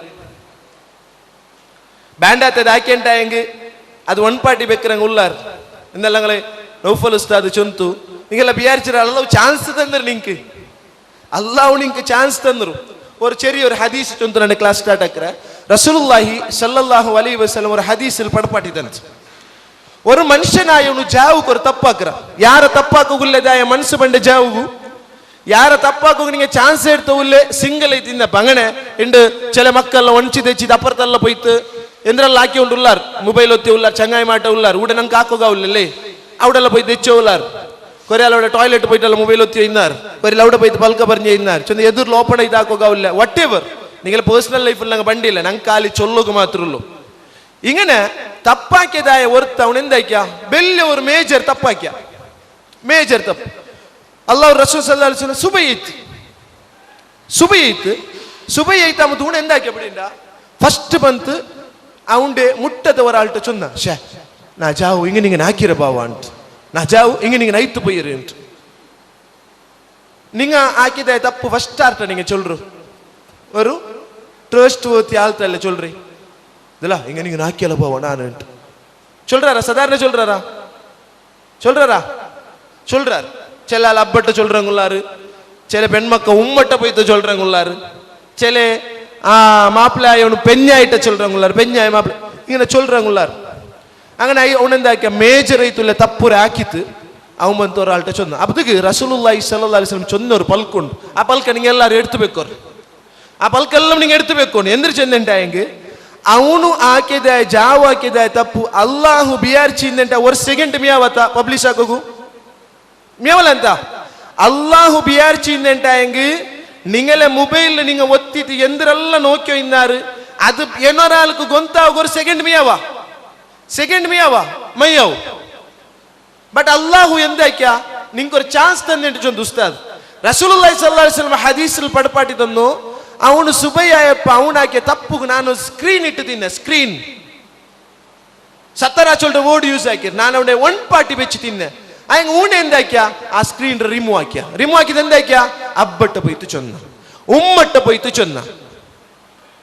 பேண்டாத்தது ஆக்கியன்ட்டா எங்கு அது ஒன் பார்ட்டி பெக்கிறவங்க உள்ளார் இந்தெல்லாங்களே நௌஃபல் உஸ்தாது சொந்து நீங்கள்லாம் பிஆர்ச்சி அல்லாஹ் சான்ஸ் தந்துரு நீங்க அல்லாஹ் நீங்க சான்ஸ் தந்துரும். ஒரு ചെറിയ ഒരു ഹദീസ് ചൊന്തു ನನ್ನ ಕ್ಲಾಸ್ ಸ್ಟಾರ್ಟ್ ಆಕ್ರೆ റസൂലുള്ളാഹി സല്ലല്ലാഹു അലൈഹി വസല്ലം ഒരു ഹദീസിൽ പടപ്പാട്ടിದಂತೆ ഒരു മനുഷ്യനായവನು ജാവുക്ക് ഒരു ತಪ್ಪಾಕ್ರ ಯಾರ ತಪ್ಪಾಕೋಗುಲ್ಲದಾಯ ಮನಸ್ಸು ಬಂಡೆ ಜಾವುಗು ಯಾರ ತಪ್ಪಾಕೋಗು ನಿಂಗೆ ಚಾನ್ಸ್ എടുത്തോല്ലേ സിംഗിൾ ಐತಿಂದ ಬಂಗನೆ ಇಂಡು ചില മക്കള ഒഞ്ചി തെച്ചിത് അപ്പുറത്തല്ല പോയിട്ട് എന്തെല്ലാം ആക്കിಕೊಂಡು ഉള്ളാർ ಮೊಬೈಲ್ ಒತ್ತಿ ಉಳ್ಳಾರ್ ಚಂಗಾಯಿ ಮಾಟ ಉಳ್ಳಾರ್ ಊಟ ನಂಗೆ ಹಾಕೋಗಾವಿಲ್ಲೇ അവിടെല്ലാം പോയി തെച്ചോ ഉള്ളാർ കൊറേ ടോയ്ಲೆಟ್ പോയിട്ടല്ല മൊബൈൽ ഒത്തി ഇന്നാർ ഒരു അവിടെ പോയി പൽക്ക പറഞ്ഞ് ഇന്നാർ ചൊന്ന് എതിർ ഓപ്പൺ ഇതാക്കാവില്ല വട്ട് എവർ നിങ്ങളെ പേഴ്സണൽ ലൈഫിൽ ഞങ്ങൾ ബണ്ടില്ല ഞങ്ങൾക്ക് കാലി ചൊല്ലുക മാത്രമേ. ഇങ്ങനെ തപ്പാക്കിയതായ ഒരുത്ത അവൻ എന്താക്കിയ വലിയ ഒരു മേജർ തപ്പാക്കിയ മേജർ തപ്പ് അല്ലാഹു റസൂൽ സല്ലല്ലാഹു അലൈഹി വസല്ലം സുബൈത്ത് അവൻ തൂണ് എന്താക്കിയ പിടിണ്ട ഫസ്റ്റ് ಬಂತು അവന്റെ മുട്ടത്തെ ഒരാളുടെ ചൊന്ന ഷേ നാ ജാവു ഇങ്ങനെ ആക്കിര ബാവാണ്ട് ನಾ ಜಾವು ಹಿಂಗೆ ನಿಂಗೆ ನೈತು ಪೊಯ್ಯಿರಿ ಉಂಟು ನಿಂಗ ಹಾಕಿದ ತಪ್ಪು ಫಸ್ಟ್ ಆರ್ಟ ನಿಂಗೆ ಚೊಲ್ರು ஒரு ಟ್ರಸ್ಟ್ ಓತಿ ಆಳ್ತಲ್ಲ ಚೊಲ್ರಿ ಇದಲ್ಲ ಹಿಂಗೆ ನಿಂಗೆ ಹಾಕಿಯಲ್ಲ ಬಾವ ನಾನು ಉಂಟು சொல்றாரா சாதாரண சொல்றாரா சில அப்பட்ட சொல்றவங்க உள்ளாரு சில பெண்மக்க உம்மட்ட போய்த்து சொல்றவங்க உள்ளாரு சில மாப்பிள்ளை அவனு பெண்ணாயிட்ட சொல்றவங்க உள்ளாரு பெண்ணாய் மாப்பிள்ளை இങ്ങനെ சொல்றவங்க உள்ளாரு. അങ്ങനെ അവനെന്താക്കിയ മേജർ ആയിട്ടുള്ള തപ്പുര ആക്കിത്ത് അവൻ ಬಂತು ഒരാളുടെ ചൊന്ന അപ്പത്തേക്ക് റസൂലുള്ളാഹി സ്വല്ലല്ലാഹു അലൈഹി വസല്ലം ചൊന്ന ഒരു പൽക്കുണ്ട് ആ പൽക്ക നിങ്ങൾ എല്ലാവരും എടുത്തു വെക്കോರು ಆ ಪಲ್ಕೆಲ್ಲ ನೀವು എടുത്തു വെക്കോಣ ಎಂದ್ರೆ ಚೆಂದಂಟಾಯಂಗೆ ಅವನು ಹಾಕಿದ ಜಾವ್ ಹಾಕಿದ ತಪ್ಪು ಅಲ್ಲಾಹು ಬಿಆರ್ಚಿಂದಂಟ ಒಂದು ಸೆಕೆಂಡ್ ಮಿಯಾವತ್ತ ಪಬ್ಲಿಷ್ ಆಗೋಗು ಮಿಯಾವಲ್ಲ ಅಂತ ಅಲ್ಲಾಹು ಬಿಆರ್ಚಿಂದಂಟಾಯಂಗೆ നിങ്ങളെ മൊബൈലിൽ നിങ്ങൾ ഒത്തിട്ട് എന്തെല്ലാം നോക്കിയോ ഇന്നാറ് അത് എന്നൊരാൾക്ക് ഗൊന്താവുക ഒരു സെക്കൻഡ് മിയാവാ മയ്യാവും. ബട്ട് അല്ലാഹു എന്താക്കിയ നിങ്ങൾക്ക് ഒരു ചാൻസ് തന്നിട്ട് ചൊന്തു ഉസ്താദ് റസൂലുള്ളാഹി സ്വല്ലല്ലാഹു അലൈഹി വസല്ലം ഹദീസിൽ പടപ്പാട്ടി തന്നു ಅವನು ಸುಬಯ್ಯಪ್ಪ ಅವನಾಕೆ ತಪ್ಪುಗೆ ನಾನು ಸ್ಕ್ರೀನ್ ಇಟ್ಟು ತಿನ್ನ ಸ್ಕ್ರೀನ್ ಸತ್ತರಾ ಚೊಲ್ಡ ವರ್ಡ್ ಯೂಸ್ ಹಾಕಿರ್ ನಾನು ಅವನೇ ಒನ್ ಪಾರ್ಟಿ ಬೆಚ್ಚಿ ತಿನ್ನೆ ಹಂಗ ಊಣೆ ಎಂದಾಕ್ಯ ಆ ಸ್ಕ್ರೀನ್ ರಿಮೂವ್ ಹಾಕಿದ ಎಂದಾಕ್ಯ ಅಬ್ಬಟ್ಟ ಪೋಯ್ತು ಚೊನ್ನ ಉಮ್ಮಟ್ಟ ಪೋಯ್ತು ಚೊನ್ನ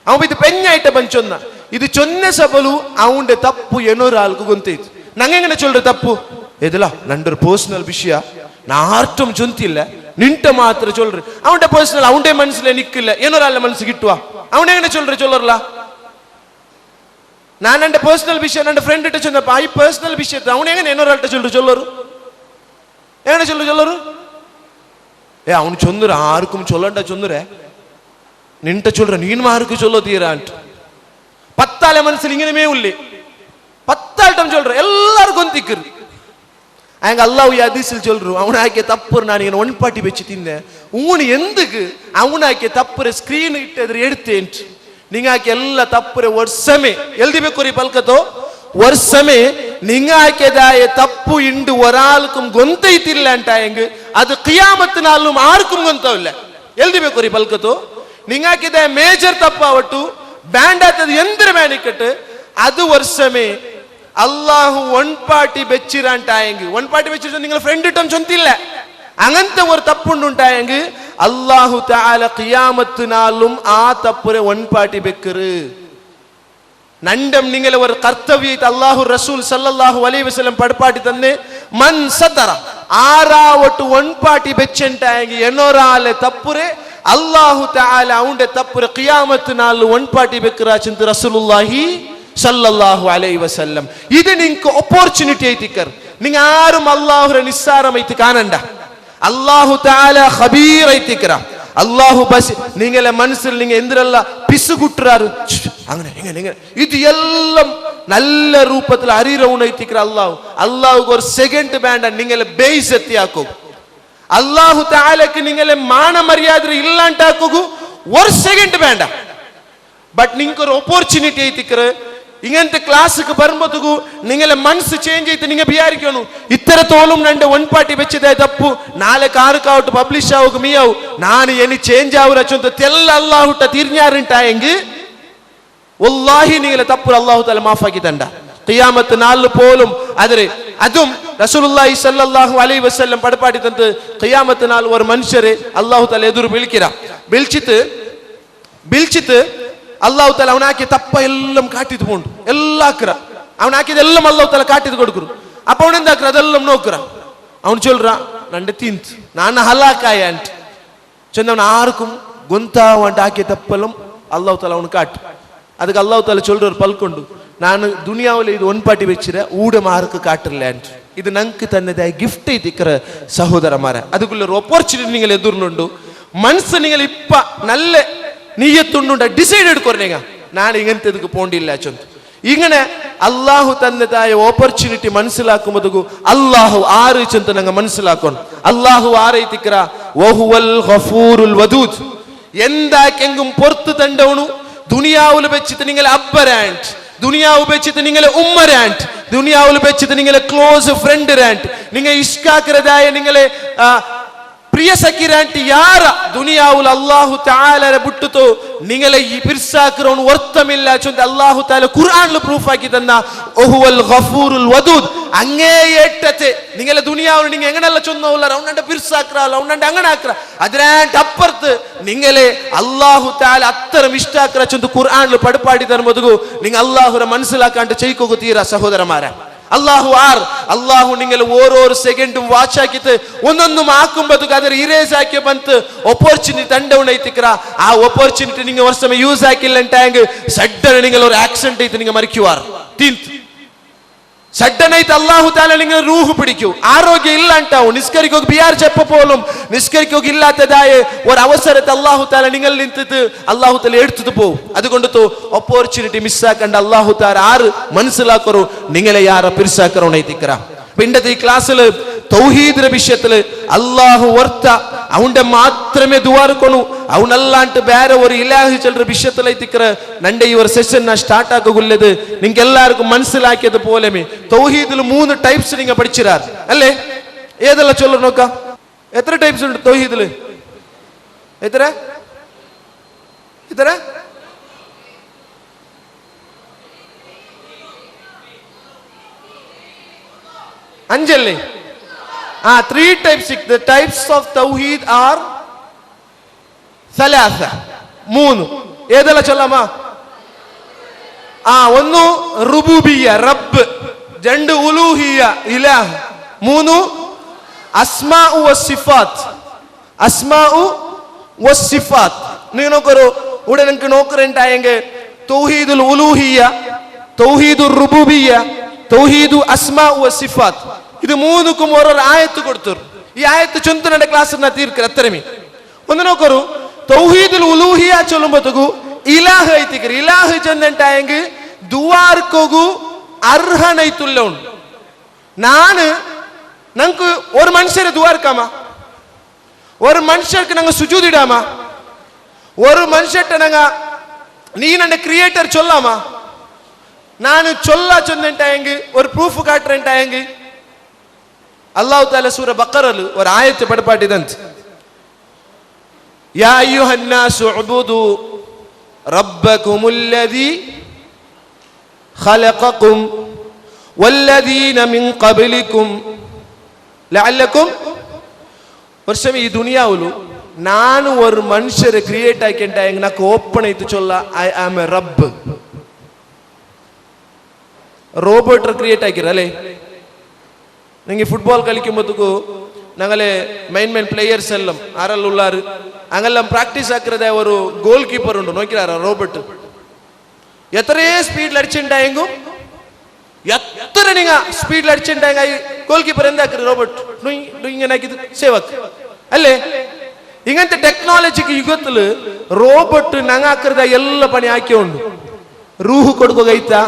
ಅವನು ಬೈತು ಪೆಣ್ಣಾಯ್ಟ ಬಂದು ಚೊನ್ನ ಇದು ಚೊನ್ನೆ ಸಬಲು ಅವನ ತಪ್ಪು ಏನೋ ಆಲ್ಕು ಗೊಂತೈತು ನಂಗೆ ಹೆಂಗನೆ ಚೊಲ್ರ ತಪ್ಪು ಇದಲ್ಲ ನಂದರ ಪರ್ಸನಲ್ ವಿಷಯ, ನಾ ಆರ್ಟಂ ಚೊಂತಿಲ್ಲ, ನಿಂಟ ಮಾತ್ರ ಚೊಲ್ರಿ. ಅವನ ಪರ್ಸನಲ್ ಅವನೇ ಮನಸ್ಸಲ್ಲೇ ನಿಕ್ಕಿಲ್ಲ, ಏನೋರ ಅಲ್ಲ ಮನಸ್ಸಿಗೆ ಇಟ್ಟುವ ಅವನೇಗನೆ ಚೊಲ್ಲರಲ್ಲ. ನಾನು ನನ್ನ ಪರ್ಸನಲ್ ವಿಷಯ ನನ್ನ ಫ್ರೆಂಡ್ ಇಟ್ಟ ಚೊಂದಪ್ಪ, ಈ ಪರ್ಸನಲ್ ವಿಷಯ ಅವನೇಗನೆ ಏನೋರ ಅಲ್ಟ ಚೊಲ್ಲರು ಏನ ಚೊಲ್ಲರು ಅವನು ಚೊಂದ್ರ ಆರ್ಕುಂ ಚೊಲ್ಲಂಟ ಚೊಂದ್ರೆ ನಿಂಟ ಚೊಲ್ರ ನೀನು ಮಾರ್ಕು ಚೊಲ್ಲೋತೀರಾ ಅಂಟ ಪತ್ತಾಳೆ ಮನಸ್ಸಲ್ಲಿ ಇಂಗನೇ ಉಳ್ಳಿ ಪತ್ತಾಳ್ಟಂ ಚೊಲ್ರ ಎಲ್ಲಾರು ಗೊಂತಿಕ್ಕರು. அங்க அல்லாஹ் ஹதீஸில் சொல்றோம், அவனாக்கிய தப்பு நான் இங்க ஒன் பாட்டி வச்சு தின்னேன், ஊனு எந்துக்கு அவனாக்கிய தப்புற ஸ்கிரீன் இட்டு எடுத்தேன். நீங்க ஆக்கிய எல்லா தப்புற வருஷமே எழுதிಬೇಕು பல்கத்தோ வருஷமே நீங்க ஆக்கியதாய தப்பு இண்டு ஒராளுக்கும் ಗೊಂತೈತಿಲ್ಲ ಅಂಟಾಯಂಗ ಅದು ಕಿಯಾಮತ್ ನಾಳು ಆರ್ಕುಂ ಗೊಂತವಿಲ್ಲ எழுதிಬೇಕು பல்கத்தோ. நீங்க ஆக்கியதாய மேஜர் தப்பாவட்டு ಬ್ಯಾಂಡ್ ಆತದ ಎಂದ್ರ ಬ್ಯಾನಿಕಟ್ ಅದು ವರ್ಷಮೇ அல்லாஹ் ஒன் பாட்டி வெச்சிரான்டாயங்கு. ஒன் பாட்டி வெச்சிட்டு நீங்க ஃப்ரெண்ட் இட்டம் சொந்தில்ல அங்கந்த ஒரு தப்புண்டு உண்டாயங்கு அல்லாஹு தஆலா கியாமத்து நாளும் ஆ தப்புற ஒன் பாட்டி வெக்கரு நண்டம் நீங்கள ஒரு கர்த்தவியத்தை அல்லாஹு ரசூல் ஸல்லல்லாஹு அலைஹி வஸல்லம் படுபாட்டி தந்தே மன் சதர ஆறாவட்டு ஒன் பாட்டி வெச்சன்டாயங்கு என்னோரால தப்புரே அல்லாஹு தஆலா அவண்ட தப்புற கியாமத்து நாள் ஒன் பாட்டி வெக்கராச்சிந்து ரசூலுல்லாஹி ஸல்லல்லாஹு அலைஹி வஸல்லம். இது நீங்க ஆப்பர்ச்சுனிட்டி ஐத்திக்கர், நீங்க யாரும் அல்லாஹ்ர நிஸ்ஸாரம் ஐத்தி காணண்ட, அல்லாஹு தஆலா ಖಬೀರ್ ಐತಿಕರ. அல்லாஹ் பஸ் நீங்கள மனசில் நீங்க எந்திரல்ல பிசு குட்டுறாரு அங்கனே இங்க இது எல்லாம் நல்ல ரூபத்துல அறிறவன் ஐத்திக்கற அல்லாஹ். அல்லாஹ்க்கு ஒரு செகண்ட் பேண்ட நீங்கள பேயிசத்தி ஆக்கோ, அல்லாஹு தஆலாக்கு நீங்கள மான மரியாதை இல்லாண்டாக்கோ ஒரு செகண்ட் பேண்ட. பட் நீங்க ஒரு ஆப்பர்ச்சுனிட்டி ஐத்திக்கற ಇಂಗಂತ ಕ್ಲಾಸ್ಗೆ ಬರ್ಬೋದಗೂ ನಿಂಗೆಲ್ಲ ಮನಸ್ಸು ಚೇಂಜ್ ಐತೆ, ನಿಂಗೆ ಬಿಯಾರಿಕೋನು ಇತ್ತರ ತೋಲುಂ ನಂಡೆ ಒನ್ ಪಾರ್ಟಿ ಬೆಚ್ಚದೆ ತಪ್ಪು ನಾಳೆ ಕಾರು ಕಾವಟ್ಟು ಪಬ್ಲಿಷ್ ಆಗೋಗ ಮೀಯವು ನಾನು ಎನಿ ಚೇಂಜ್ ಆವ್ರಚ್ಚು ಅಂತ ತೆಲ್ಲ ಅಲ್ಲಾಹ್ ಹುಟ್ಟ ತೀರ್ನ್ಯಾರಿಂಟಾಯಂಗಿ ವಲ್ಲಾಹಿ ನಿಂಗೆಲ್ಲ ತಪ್ಪು ಅಲ್ಲಾಹು ತಾಲ ಮಾಫ್ ಆಗಿದಂಡ ಕಿಯಾಮತ್ ನಾಲ್ ಪೋಲುಂ. ಆದರೆ ಅದು ರಸೂಲುಲ್ಲಾಹಿ ஸல்லல்லாஹு அலைஹி வஸல்லம் படுபாடி தந்து ಕಿಯಾಮತ್ நாள் ஒரு மனுஷரே அல்லாஹ் தால எதிர் பில்கிரா ಬಿಲ್ಚಿತು ಅಲ್ಲಾಹ್ ತಾಲ ಅವನಾಕಿ ತಪ್ಪ ಎಲ್ಲ ಕಾಟಿದು ಪೋಂಡು ಎಲ್ಲ ಹಾಕ್ರ ಅವನ ಹಾಕಿದೆಲ್ಲ ಅಲ್ಲಾಹ್ ತಾಲ ಕಾಟಿದು ಕೊಡುಕರು. ಅಪ್ಪ ಅವನಿಂದ ಹಾಕ್ರ ಅದೆಲ್ಲ ನೋಕ್ರ ಅವನು ಚೊಲ್ರ ನಂಡೆ ತಿಂತು ನಾನು ಹಲಾಕಾಯ ಅಂಟ ಚಂದವನ ಆರ್ಕುಂ ಗೊಂತಾವಂಟ ಹಾಕಿ ತಪ್ಪಲ್ಲಂ ಅಲ್ಲಾಹ್ ತಾಲ ಅವನು ಕಾಟು. ಅದಕ್ಕೆ ಅಲ್ಲಾಹ್ ತಾಲ ಚೊಲ್ರವ್ರು ಪಲ್ಕೊಂಡು ನಾನು ದುನಿಯಾವಲ್ಲಿ ಇದು ಒನ್ ಪಾಟಿ வெச்சிர ஊட மார்க்கு காட்டல ಅಂಟ. ಇದು ನಂಗೆ ತನ್ನದೇ ಗಿಫ್ಟ್ ಐತಿಕ್ಕರ ಸಹೋದರ ಮಾರ. ಅದಕ್ಕುள்ள ஒரு ஆப்பர்ச்சுனிட்டி நீங்கள் எதிர்னுண்டு மனசு நீங்கள் இப்ப நல்ல ನೀಯತ್ತುಂಡು ಡಿಸೈಡ್ ಹಿಡ್ಕೊರ್ನೇಗ ನಾನು ಇಂಗಂತದಕ್ಕೆ ಪೋಂಡಿಲ್ಲ ಚಂತ ಇಂಗನೆ ಅಲ್ಲಾಹು ತನ್ನದಾಯ ಆಪರ್ಚುನಿಟಿ ಮನಸ್ಸಿಲಾಕುಮದುಗು ಅಲ್ಲಾಹು ಆರು ಚಂತ ನಂಗೆ ಮನಸ್ಸಿಲಾಕೊಂಡು ಅಲ್ಲಾಹು ಆರೈತಿಕ್ರ ವಹುವಲ್ ಗಫೂರುಲ್ ವದೂದ್ ಎಂದಾಕೆಂಗುಂ ಪೊರ್ತು ತಂಡವನು ದುನಿಯಾವುಲು ಬೆಚ್ಚಿತ ನಿಂಗಲೆ ಅಬ್ಬರಾಂಟ್ ದುನಿಯಾವು ಬೆಚ್ಚಿತ ನಿಂಗಲೆ ಉಮ್ಮರಾಂಟ್ ದುನಿಯಾವುಲು ಬೆಚ್ಚಿತ ನಿಂಗಲೆ ಕ್ಲೋಸ್ ಫ್ರೆಂಡ್ ರಾಂಟ್ ನಿಂಗ ಇಷ್ಕಾಕರದಾಯ ನಿಂಗಲೆ ಪ್ರಿಯ ಸಕಿರಾಂಟಿ ಯಾರ ದುನಿಯಾವುಲ್ ಅಲ್ಲಾಹು ತಾಲರ ಬಿಟ್ಟುತೋ ನಿಂಗಲೆ ಈ ಪಿರ್ಸಾಕರವನು ವರ್ತಮಿಲ್ಲ ಚೊಂದ ಅಲ್ಲಾಹು ತಾಲ ಕುರ್ಆನ್ಲು ಪ್ರೂಫ್ ಆಗಿದನ್ನ ಓಹುವಲ್ ಗಫೂರುಲ್ ವದೂದ್ ಅಂಗೇ ಏಟ್ಟತೆ ನಿಂಗಲೆ ದುನಿಯಾವು ನಿಂಗೆ ಎಂಗನೆಲ್ಲ ಚೊಂದವಲ್ಲ ಅವನಂಡ ಪಿರ್ಸಾಕ್ರಲ್ಲ ಅವನಂಡ ಅಂಗನಾಕ್ರ ಅದ್ರಾಂಟ್ ಅಪ್ಪರ್ತ್ ನಿಂಗಲೆ ಅಲ್ಲಾಹು ತಾಲ ಅತ್ತರ ಇಷ್ಟಾಕ್ರ ಚೊಂದು ಕುರ್ಆನ್ಲು ಪಡಪಾಡಿದರ ಮೊದಲು ನಿಂಗೆ ಅಲ್ಲಾಹುರ ಮನಸ್ಸಿಲಾಕಂಟ ಚೈಕೋಗುತ್ತೀರಾ ಸಹೋದರ ಮಾರ. ಅಲ್ಲಾಹು ಆರ್ ಅಲ್ಲಾಹು ನಿಂಗೆಲ್ಲ ಓರೋರು ಸೆಕೆಂಡ್ ವಾಚ್ ಹಾಕಿತ್ತು ಒಂದೊಂದು ಹಾಕುಂಬದಕ್ಕೆ ಅದರ ಇರೇಸ್ ಹಾಕಿ ಬಂತು ಆಪರ್ಚುನಿಟಿ ತಂಡವನ್ನ ಐತಿಕ್ರ ಆ ಆಪರ್ಚುನಿಟಿ ನಿಂಗೆ ವರ್ಷ ಯೂಸ್ ಹಾಕಿಲ್ಲ ಅಂತ ಹೆಂಗ್ ಸಡ್ಡನ ನಿಂಗೆಲ್ಲ ஒரு ಆಕ್ಸಿಡೆಂಟ್ ಐತಿ ನಿಂಗೆ ಮರಿಕ್ಯುವಾರ್ ತಿಂತ್ ಸಡ್ಡನ ಐತಿ ಅಲ್ಲಾಹು ತಾಲ ನಿಂಗೆ ರೂಹು ಪಿಡಿಕ್ಯು ಆರೋಗ್ಯ ಇಲ್ಲ ಅಂಟಾವು ನಿಸ್ಕರಿಗೆ ಹೋಗಿ ಬಿಯಾರ್ ಚೆಪ್ಪ ಪೋಲುಂ ನಿಸ್ಕರಿಗೆ ಹೋಗಿ ಇಲ್ಲಾತದಾಯ ஒரு ಅವಸರತೆ ಅಲ್ಲಾಹು ತಾಲ ನಿಂಗಲ್ ನಿಂತಿತ್ತು ಅಲ್ಲಾಹು ತಾಲ எடுத்துட்டு போ அதுകൊണ്ടു ಆಪರ್ಚುನಿಟಿ ಮಿಸ್ ಆಕಂಡ ಅಲ್ಲಾಹು ತಾಲ ಆರು ಮನಸ್ಸಿಲಾಕರು ನಿಂಗಲೆ ಯಾರ ಪಿರ್ಸಾಕರವನ ಐತಿಕ್ರ. പിണ്ടത്തെ ഈ ക്ലാസ്സിൽ തൗഹീദിന്റെ വിഷയത്തിൽ അല്ലാഹു വർത്ത അവന്റെ മാത്രമേ ദുആർക്കൊണു അവനല്ലാണ്ട് വേറെ ഒരു ഇലാഹി ചൊല്ലുന്ന വിഷയത്തിൽ ಐತಿಕ್ರ നന്റെ ഈ ഒരു സെഷൻ സ്റ്റാർട്ട് ആക്കുള്ളത് നിങ്ങൾക്ക് എല്ലാവർക്കും മനസ്സിലാക്കിയത് പോലെ തൗഹീദിൽ 3 ടൈപ്സ് നിങ്ങൾ പഠിച്ചിരാർ അല്ലേ? ഏതെല്ലാം ചൊല്ലു നോക്ക എത്ര ടൈപ്സ് ഉണ്ട് തൗഹീദിൽ? എത്ര എത്ര ಅಂಜಲ್ಲಿ 3 types. The types of Tawheed are thalatha 3. ಏದೆಲ್ಲ ಚೊಲ್ಲಮ್ಮ? ಒಂದು ರುಬೂಬಿಯ್ಯ ರಬ್, ಜಂಡು ಉಲೂಹಿಯ್ಯ ಇಲಾಹ್, മൂന്ന് അസ്മാഉ വസ്സിഫാത്ത്. അസ്മാഉ വസ്സിഫാത്ത് നിങ്ങൾ നോക്കറോ ഇവിടെ നിങ്ങൾക്ക് നോക്കറുണ്ടായെങ്കിൽ തൗഹീദുൽ ഉലൂഹിയ്യ, തൗഹീദുർ റുബൂബിയ്യ, തൗഹീദു അസ്മാഉ വസ്സിഫാത്ത്. ഇത് മൂന്നുക്കും ഓരോ ആയത്ത് കൊടുത്തു. ഈ ആയത്ത് ചൊന്തുനന്റെ ക്ലാസ് തീർക്കർ അത്രമേ. ഒന്ന് നോക്കറു തൗഹീദുൽ ഉലൂഹിയ്യ ചൊല്ലുമ്പോഴത്തേക്കു ഇലാഹ് ಐತಿಕರು. ഇലാഹ് ചെന്നിട്ടായെങ്കിൽ ദുആർക്കോഗു അർഹനൈത്തുല്ല ഉണ്ട്. നാന് നമുക്ക് ഒരു മനുഷ്യരെ ദുആർക്കാമ, ഒരു മനുഷ്യർക്ക് ഞങ്ങൾ സുജൂദിടാമ, ഒരു മനുഷ്യട്ട് ഞങ്ങൾ നീ നന്റെ ക്രിയേറ്റർ ചൊല്ലാമ. ನಾನು ಚೊಲ್ಲಿಂಟಾയെങ്കിൽ ഒരു പ്രൂഫ് കാട്ടുണ്ടായെങ്കിൽ അല്ലാഹു തആല സൂറ ബഖറയിൽ ഒരു ആയത്ത് പഠിപ്പാട്ടിದಂತೆ. യാ അയ്യുഹന്നാസു ഉബുദു റബ്ബകുമുല്ലദീ ഖലഖകും വല്ലദീന മിൻ ഖബ്ലികും ലഅല്ലകും. വർഷം ഈ ദുനിയാവിൽ ನಾನು ഒരു മനുഷ്യരെ ക്രിയേറ്റ് ആക്കിണ്ടായെങ്കിൽ నాకు ഓപ്പൺ ആയിട്ട് ചൊല്ല ഐ ആം എ റബ്ബ്. റോബോട്ട് ക്രിയേറ്റ് ആക്കിരല്ലേ. നിങ്ങൾ ഫുട്ബോൾ കളിക്കുമ്പോഴത്തേക്കു ഞങ്ങളെ മെയിൻ പ്ലേയേഴ്സ് എല്ലാം ആരെല്ലാം ഉള്ളാറ് അങ്ങെല്ലാം പ്രാക്ടീസ് ആക്കുന്നത് ഒരു ഗോൾ കീപ്പർ ഉണ്ട് നോക്കിയാറ റോബോട്ട് എത്രയേ സ്പീഡിൽ അടിച്ചിട്ടുണ്ടായെങ്കും എത്ര നിങ്ങൾ സ്പീഡിൽ അടിച്ചിട്ടുണ്ടായെങ്കിൽ ഗോൾ കീപ്പർ എന്താക്കരുത് റോബോട്ട് ഇങ്ങനെ ആക്കിയത് സേവ് ആക്ക് അല്ലേ. ഇങ്ങനത്തെ ടെക്നോളജിക്ക് യുഗത്തില് റോബോട്ട് ഞങ്ങാക്കരുത എല്ലാ പണി ആക്കിയോണ്ട് റൂഹ് കൊടുക്കുകയിത്താ.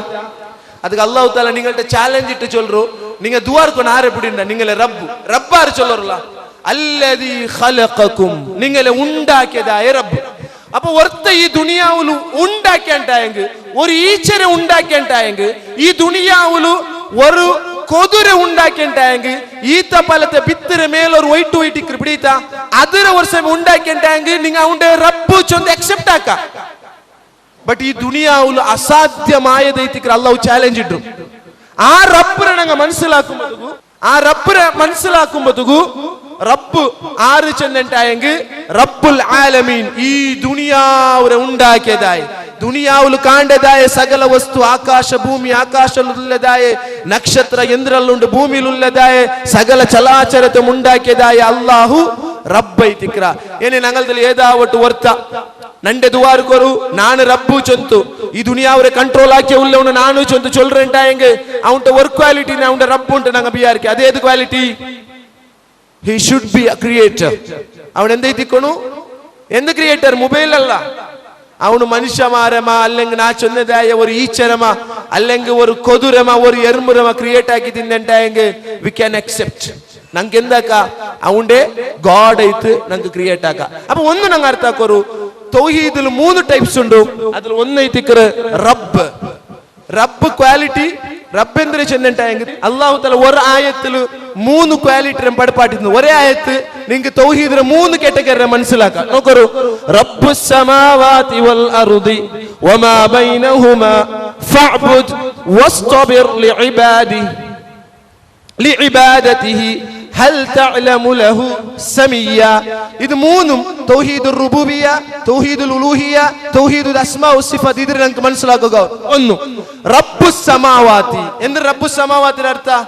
அதுக்கு அல்லாஹ் தஆலா நீங்கள்ட்ட சேலஞ்ச் இட்டு சொல்றோம். நீங்க துஆ இருக்கணும் யார் எப்படின்னா நீங்களே ரப்பு ரப்பார் சொல்லறல அல்லதி خلقكم நீங்களே உண்டாக்கியதாய ரப்பு. அப்ப ஒருத்த ഈ ദുനിയാവിൽ ഉണ്ടാക്കിയണ്ടായെങ്കിൽ ഒരു ഈച്ചരെ ഉണ്ടാക്കിയണ്ടായെങ്കിൽ ഈ ദുനിയാവിൽ ഒരു കൊതുരെ ഉണ്ടാക്കിയണ്ടായെങ്കിൽ ഈത്ത പലത്തെ ഭിത്തിര മേൽ ഒരു വൈറ്റ് വൈറ്റ് പിടിത്ത അതിര വർഷം ഉണ്ടാക്കിയണ്ടായെങ്കിൽ നിങ്ങൾ അവന്റെ റബ്ബ് ചൊന്ന് അക്സെപ്റ്റ് ആക്ക. ബട്ട് ഈ ദുനിയാവിൽ അസാധ്യമായതൈത്തിക്ക് അല്ലാഹു ചാലഞ്ച് ഇട്ടു. ആ റബ്ബിനെ ഞങ്ങൾ മനസ്സിലാക്കുമ്പോഴത്തേക്കു റബ്ബ് ആര് ചെന്നിട്ടായെങ്കിൽ റബ്ബുൽ ആലമീൻ ഈ ദുനിയാവിനെ ഉണ്ടാക്കിയതായ ദുനിയാവിൽ കാണ്ടതായ സകല വസ്തു ആകാശ ഭൂമി ആകാശത്തിലുള്ളതായ നക്ഷത്ര യന്ത്രങ്ങളുണ്ട് ഭൂമിയിലുള്ളതായ സകല ചലാചരത്വം ഉണ്ടാക്കിയതായ അല്ലാഹു റബ്ബൈത്തിക്ര. ഇനി ഞങ്ങളിൽ ഏതാവട്ട് വർത്ത നന്റെ ദുആർക്കൊരു ನಾನು ರಬ್ಬು ಚೊಂತು ಈ ದುನಿಯಾವರೆ ಕಂಟ್ರೋಲ್ ಆಕೆ ಉಳ್ಳವನು ನಾನು ಚೊಂತು ಚೊಲ್ರೆಂಟಾಯಂಗೆ ಅವನ ವರ್ಕ್ ಕ್ವಾಲಿಟಿ ಅವನ ರಬ್ಬು ಉಂಟು ನಂಗೆ ಬಿಯಾರ್ಕೆ ಅದೇದು quality he should be a creator. ಅವನು ಎಂದೈತಿಕೊನು ಎಂದ ಕ್ರಿಯೇಟರ್ ಮೊಬೈಲ್ ಅಲ್ಲ ಅವನು ಮನುಷ್ಯ ಮಾರಮ അല്ലെങ്കിൽ നാ ചൊന്നതായ ഒരു ഈച്ചരമ അല്ലെങ്കിൽ ഒരു കൊതുരമ ഒരു എറുമ്പുരമ ക്രിയേറ്റ് ആക്കി തിന്നണ്ടായെങ്കിൽ we can accept. ನಂಗೆ ಎಂದಾಕ ಅವನೇ ಗಾಡ್ ಐತು ನಂಗೆ ಕ್ರಿಯೇಟ್ ಆಕ. ಅಪ್ಪ ಒಂದು ನಂಗೆ ಅರ್ಥ ಹಾಕೋರು ತೌಹೀದಿಲ್ 3 ಟೈಪ್ಸ್ ಉಂಟು. ಅದ್ರಲ್ಲಿ ಒಂದು ಐತಿಕ್ರ ರಬ್ ರಬ್ ಕ್ವಾಲಿಟಿ റബ്ബ് എന്തിനു ചെന്നിട്ടായെങ്കിൽ അല്ലാഹു തആല ഒരു ആയത്തിൽ 3 ക്വാളിറ്റി പഠിപ്പാട്ടിരുന്നു. ഒരേ ആയത്ത് നിങ്ങൾക്ക് തൗഹീദിലെ 3 കാറ്റഗറി മനസ്സിലാക്കാം. നോക്കൂ റബ്ബുസ് സമാവാതി വൽ അർദി വമാ ബൈനഹുമാ ഫഅബ്ദ് വസ്തബിർ ലിഇബാദതിഹി ഹൽ തഅലമു ലഹു സമീയ. ഇത് 3ഉം തൗഹീദുർ റുബൂബിയ്യ, തൗഹീദുൽ ഉലൂഹിയ്യ, തൗഹീദുൽ അസ്മാ വസിഫാത്ത്. ഇത് നിങ്ങൾക്ക് മനസ്സിലാക്കുക. ഒന്ന് റബ്ബുസ് സമാവാതി. എന്ത് റബ്ബുസ് സമാവാതിന്റെ അർത്ഥം?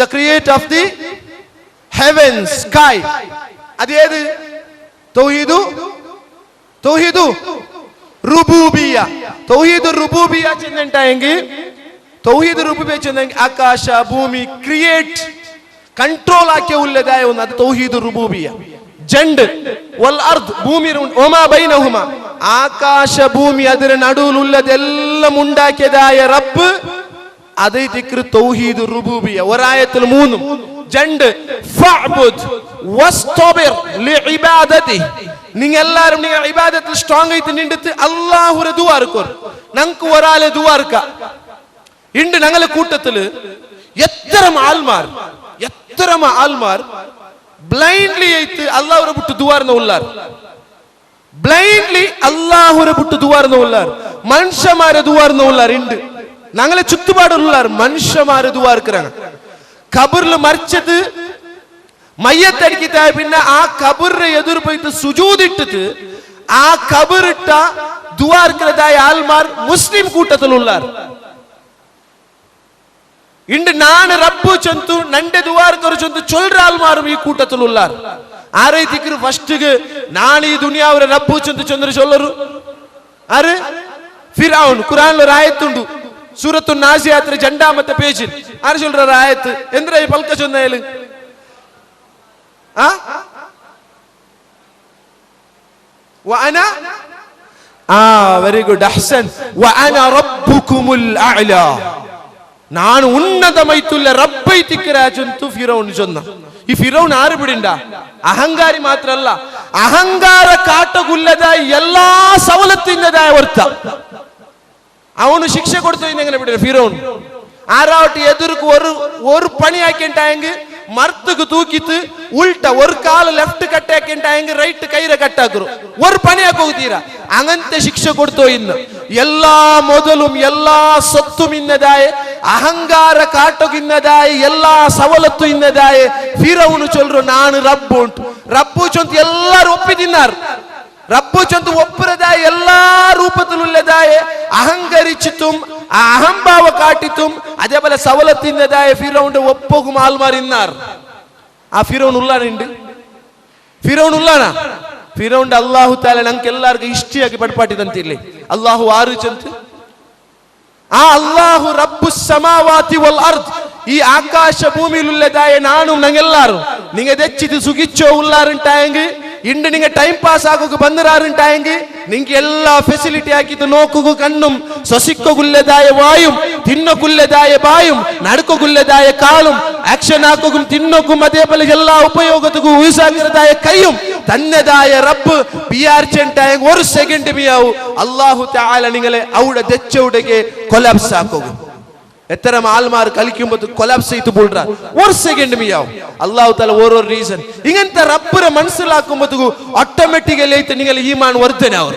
The creator of the heavens sky. അതേത് തൗഹീദു റുബൂബിയ്യ. തൗഹീദുർ റുബൂബിയ്യ ചെന്നിട്ടായെങ്കിൽ തൗഹീദ് റുബൂബിയ്യ ചെന്നെങ്കിൽ ആകാശ ഭൂമി ക്രിയേറ്റ് ಕಂಟ್ರೋಲ್ ಆಕೆ ಉಳ್ಳದಾಯ ಒಂದು ಅದು ತೌಹೀದು ರುಬೂಬಿಯ. ಜಂಡ್ ವಲ್ ಅರ್ದ್ ಭೂಮಿ ಒಮಾ ಬೈನಹುಮಾ ಆಕಾಶ ಭೂಮಿ ಅದರ ನಡುವುಳ್ಳದೆಲ್ಲ ಮುಂಡಾಕಿಯದಾಯ ರಬ್ಬ್ ಅದೇ ದಿಕ್ರು ತೌಹೀದು ರುಬೂಬಿಯ. ಒರಾಯത്തിൽ 3 ജണ്ട് ഫഅബ്ദ് വസ്തബിർ ലിഇബാദതി. നിങ്ങൾ എല്ലാവരും നിങ്ങൾ ഇബാദത്തിൽ സ്ട്രോങ് ആയിട്ട് നിന്നിട്ട് അല്ലാഹുവിനെ ദുആ ഇറക്കോർ. നമുക്ക് ഒരാളെ ദുആ ഇറക്ക ഇണ്ട്. ഞങ്ങളെ കൂട്ടത്തിൽ എത്ര ആൾമാർ ബ്ലൈൻഡ്ലി ആയിട്ട് അല്ലാഹുവിനെ വിട്ട് ദുആർന്ന ഉള്ളാർ. ബ്ലൈൻഡ്ലി അല്ലാഹുവിനെ വിട്ട് ദുആർന്ന ഉള്ളാർ. മനുഷ്യന്മാരെ ദുആർന്ന ഉള്ളാർ ഉണ്ട്. ഞങ്ങളെ ചുറ്റുപാടുള്ളാർ മനുഷ്യന്മാരെ ദുആ ഇറക്കறாங்க. ഖബറിൽ മരിച്ചത് മയ്യത്തടിക്കിട്ടായ പിന്നെ ആ ഖബറിനെ എതിർ പോയിട്ട് സുജൂദ് ഇട്ടിട്ട് ആ ഖബറിട്ട ദുആ ഇറക്കறതായ ആൾമാർ മുസ്ലിം കൂട്ടത്തിലുള്ളാർ. இன்று நான் ரப்பு சொந்து நண்டே துவார்க்கரு சொந்து சொல்ற ஆள்மாரும் ಈ கூட்டத்தில் உள்ளார் ஆரை திக்ரு ஃபர்ஸ்ட்க்கு நான் ಈ ದುನಿಯಾವರ ರಬ್ಬು சொந்து ಚಂದ್ರ சொல்லರು ಆರೆ ಫಿರೌನ್ ಕುರಾನ್ లో ರಾಯತುಂಡು ಸೂರತು ನಾಜಿಯಾತ್ ಜಂಡಾ ಮತ್ತೆ ಪೇಜ್ ಆರೆ சொல்ற ರಾಯತ್ ಎಂದ್ರೆ ಈ ಪಲ್ಕ ಚೊಂದಯಲು وانا வெரி குட் அஹ்சன் وانا ربكم الاعلى நான் உன்னதமைத்துள்ள ரப்பை திக்கிறாஜಂತು ಫಿರೌನ್ சொன்னா ಈ ಫಿರೌನ್ ಆರು ಬಿಡಿಂಡ ಅಹಂಕಾರಿ ಮಾತ್ರ ಅಲ್ಲ ಅಹಂಕಾರ ಕಾಟಗುಲ್ಲದ ಎಲ್ಲಾ ಸವಲತ್ತಿಂದದ ವರ್ತ ಅವನು ಶಿಕ್ಷೆ ಕೊಡ್ತಾ ಇದ್ದಂಗೆ ಬಿಡಿರ ಫಿರೌನ್ ஆறாவட்டு எதிர்க்கு ஒரு பணி ஆக்கிட்டாங்க மரத்துக்கு தூக்கிட்டு உள்ட்ட ஒரு கால லெஃப்ட் கட் ஆக்கிட்டாங்க ரைட் கயிற கட் ஆக்குறோம் ஒரு பணிಯಾಕ ಹೋಗ್ತೀರಾ ಅಂಗಂತೆ ಶಿಕ್ಷೆ ಕೊಡ್ತೋ ಇನ್ನು ಎಲ್ಲಾ ಮೊದಲು ಎಲ್ಲಾ ಸತ್ತು ಇನ್ನದಾಯ ಅಹಂಕಾರ ಕಾಟಗಿನ್ನದಾಯ ಎಲ್ಲಾ ಸವಲತ್ತು ಇನ್ನದಾಯ ಫಿರೌನ್ சொல்ற ನಾನು ರಬ್ಬು ಉಂಟು ರಬ್ಬು ಚಂತ ಎಲ್ಲರೂ ಒಪ್ಪಿದಿದ್ದಾರೆ ರಬ್ಬು ಚಂತ ಒಪ್ಪರದಾಯ ಎಲ್ಲಾ ರೂಪದಲ್ಲುಳ್ಳದಾಯ ಅಹಂಕರಿಚಿತುಂ ಅಹಂಭಾವ ಕಾಟಿತುಂ അതേപോലെ സവലത്തിൻ്റെതായ ഫിറൗന്റെ ഒപ്പകും ആൾമാരിന്നാർ ആ ഫിറൗൻ ഉള്ളാനുണ്ട് ഫിറൗൻ ഉള്ളാനാ ഫിറൗന്റെ അല്ലാഹു തആല നമുക്ക് എല്ലാവർക്കും ഇഷ്ടിയാക്കി പഠിപ്പാട്ടിದಂತಿല്ലേ അല്ലാഹു ആറ് ചന്ത് ആ അല്ലാഹു റബ്ബുസ് സമാവാതി വൽ അർദ് ഈ ആകാശ ഭൂമിയിലുള്ളതായ നാനും ഞങ്ങളെല്ലാരും നിങ്ങൾ തെച്ചിട്ട് സുഖിച്ചോ ഉള്ളാറുണ്ടായെങ്കിൽ ഇണ്ട് നിങ്ങൾ ടൈം പാസ് ആക്കുക ಬಂದರಾറുണ്ടായെങ്കിൽ നിങ്ങൾക്ക് എല്ലാ ഫെസിലിറ്റി ആക്കിയിട്ട് നോക്കുക കണ്ണും ശ്വസിക്കുള്ളതായ വായും തിന്നക്കുള്ളതായ ബായും നടക്കുള്ളതായ കാലും ആക്ഷൻ ആക്കുകയും തിന്നക്കും അതേപോലെ എല്ലാ ഉപയോഗത്തിനും യൂസ് ആകുന്നതായ കൈയും തന്നതായ റബ്ബ് വിചാരിച്ചിട്ടുണ്ടായെങ്കിൽ ഒരു സെക്കൻഡ് മിയാവും അല്ലാഹു തആല നിങ്ങളെ അവിടെ ദച്ചൗടಗೆ കൊലാപ്സ് ആക്കുക എത്ര ആൾമാർ കളിക്കുമ്പോൾ കൊലാപ്സ് ചെയ്തു പോൾറ ഒരു സെക്കൻഡ് മിയാവും അല്ലാഹു തആല ഓരോ റീസൺ ഇങ്ങനത്തെ റബ്ബിനെ മനസ്സിലാക്കുമ്പോൾ ഓട്ടോമാറ്റിക്കലി ആയിട്ട് നിങ്ങൾ ഈമാൻ വർധനയാവും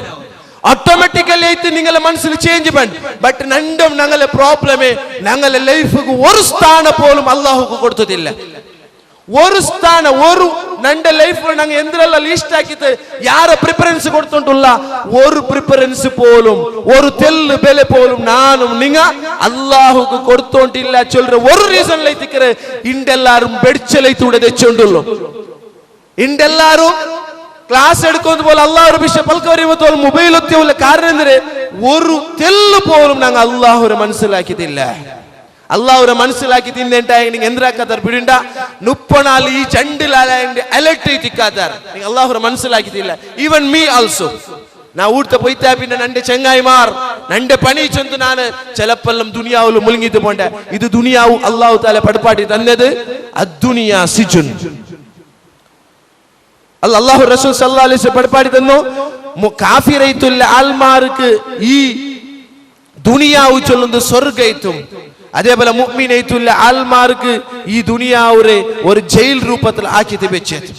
ഓട്ടോമാറ്റിക്കലി ആയിട്ട് നിങ്ങളുടെ മനസ്സിൽ ചേഞ്ച് വേണം ബട്ട് രണ്ടും ഞങ്ങളുടെ പ്രോബ്ലമേ ഞങ്ങളുടെ ലൈഫിക്ക് ഒരു സ്ഥാനം പോലും അല്ലാഹുക്ക് കൊടുത്തിട്ടില്ല ഒരു സ്ഥാനം ഒരു നമ്മുടെ ലൈഫിൽ ഞങ്ങൾ എന്തിനെല്ലാം ലീസ്റ്റ് ആക്കിയിട്ട് യാരെ പ്രിഫറൻസ് കൊടുത്തോണ്ടുള്ള ഒരു പ്രിഫറൻസ് പോലും ഒരു തെല്ല് ബെല പോലും നാനും നിങ്ങ അല്ലാഹുക്ക് കൊടുത്തോണ്ടില്ല ചൊല്ற ഒരു റീസണിൽ എത്തിക്കರೆ ഇണ്ടെല്ലാരും ബെഡ്ചലൈത്തൂടെ തെച്ചോണ്ടുള്ളൂ ഇണ്ടെല്ലാരും ക്ലാസ് എടുക്കുന്നത് പോലെ അല്ലാഹുവിന്റെ വിഷയം പൽക്കവരിയുമ്പോൾ മൊബൈൽ ഒത്തിയുള്ള കാരണം എന്തിന് ഒരു തെല്ല് പോലും ഞങ്ങൾ അല്ലാഹുവിനെ മനസ്സിലാക്കിയിട്ടില്ല അല്ലാഹുവിനെ മനസ്സിലാക്കി തിന്നേണ്ടായെങ്കിൽ നിങ്ങൾ എന്തിനാക്കാത്താർ പിടിണ്ട 34 ഈ ചണ്ടിലാലായ അലർട്ട് തിക്കാത്താർ നിങ്ങൾ അല്ലാഹുവിനെ മനസ്സിലാക്കിയിട്ടില്ല ഈവൻ മീ ആൾസോ ನಾ ಊಟ പോയിത്താ പിന്നെ നന്റെ ചെങ്ങായിമാർ നന്റെ പണി ചൊന്തു ನಾನು ചിലപ്പെല്ലാം ദുനിയാവിൽ മുഴുങ്ങിട്ട് പോണ്ട ഇത് ദുനിയാവ് അല്ലാഹു തആല പഠിപ്പാട്ടി തന്നത് അദ്ദുനിയാ സിജുൻ അല്ലാഹു റസൂൽ സല്ലല്ലാഹു അലൈഹി വസല്ലം പഠിപ്പാട്ടി തന്നു കാഫിറൈത്തുൽ ആൽമാർക്ക് ഈ ദുനിയാവ് ചൊല്ലുന്നത് സ്വർഗ്ഗൈത്തും അതേപോലെ മുഅ്മിനൈത്തുൽ ആൽമാർക്ക് ഈ ദുനിയാവരെ ഒരു ജയിൽ രൂപത്തിൽ ആക്കിയിട്ട് വെച്ചത്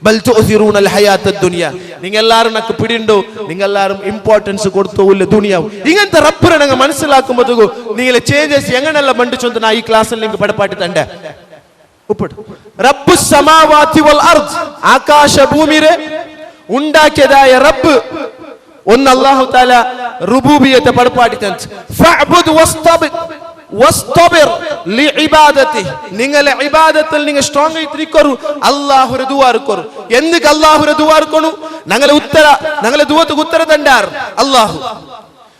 ബൽ തുഅ്സിറൂനൽ ഹയാത്തദ് ദുനിയ നിങ്ങൾ എല്ലാവരും നമുക്ക് പിടിണ്ടോ നിങ്ങൾ എല്ലാവരും ഇമ്പോർട്ടൻസ് കൊടുത്തോല്ല ദുനിയാവ് ഇങ്ങനത്തെ റബ്ബിനെ നിങ്ങൾ മനസ്സിലാക്കുമ്പോൾ നിങ്ങൾ ചേഞ്ചസ് എങ്ങനെയെല്ലാം മണ്ടിച്ചൊന്ന് ഞാൻ ഈ ക്ലാസ്സിൽ നിങ്ങൾക്ക് പഠിപ്പാട്ടി തണ്ടേ ഉപ്പിട്ട് റബ്ബുസ് സമാവാതി വൽ അർദ് ആകാശ ഭൂമിയെ ഉണ്ടാക്കിയതായ റബ്ബ് ഒന്ന് അല്ലാഹു തആല റുബൂബിയത്തെ പഠിപ്പാട്ടി തന്നു ഫഅബ്ദു വസ്തബിർ ലിഇബാദതി നിങ്ങളെ ഇബാദത്തിൽ നിങ്ങൾ സ്ട്രോങ് ആയിട്ടിരിക്കൂ അല്ലാഹുവിന്റെ ദുആ ഇരിക്കൂ എന്തിക്ക് അല്ലാഹുവിന്റെ ദുആ ഇരിക്കണു ഞങ്ങളെ ദുആക്ക് ഉത്തരം തണ്ടാർ അല്ലാഹു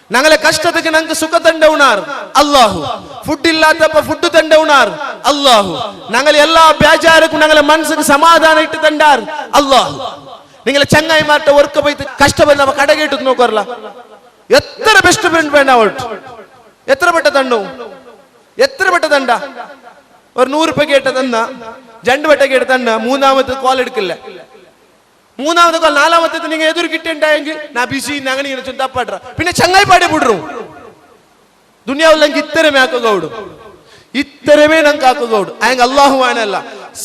ഞങ്ങളെ കഷ്ടത്തിക്ക് ഞങ്ങൾക്ക് സുഖ തണ്ടവനാർ അല്ലാഹു ഫുഡ് ഇല്ലാത്തപ്പോ ഫുഡ് തണ്ടവനാർ അല്ലാഹു ഞങ്ങളെ എല്ലാ ബേജാരക്കും ഞങ്ങളെ മനസ്സിന് സമാധാനം ഇട്ട് തണ്ടാർ അല്ലാഹു നിങ്ങളെ ചങ്ങായിമാരുടെ വർക്ക് പോയിട്ട് കഷ്ടപ്പെടുന്ന കടകേട്ട് നോക്കാറില്ല എത്ര ബെസ്റ്റ് ഫ്രണ്ട് വേണ്ട അവൾക്ക് എത്ര പെട്ട തണ്ട ഒരു 100 രൂപ കേട്ട തന്ന 2 വട്ട കേട്ട തന്ന മൂന്നാമത്തെ കോൾ എടുക്കില്ല മൂന്നാമത്തെ കോൾ നാലാമത്തെ നിങ്ങൾ എതിർ കിട്ടിണ്ടായെങ്കിൽ നാ ബിസി അങ്ങനെ ഇങ്ങനെ ചൊന്തപ്പാടുற പിന്നെ ചങ്ങായി പാടി ಬಿಡ್ರು ദുനിയാവിലെങ്കിൽ ഇത്തരമേ ആക്കുകയുള്ളൂ ഇത്തരമേ നമുക്ക് ആക്കുകയുള്ളൂ ആയെങ്കിൽ അല്ലാഹുവാനല്ല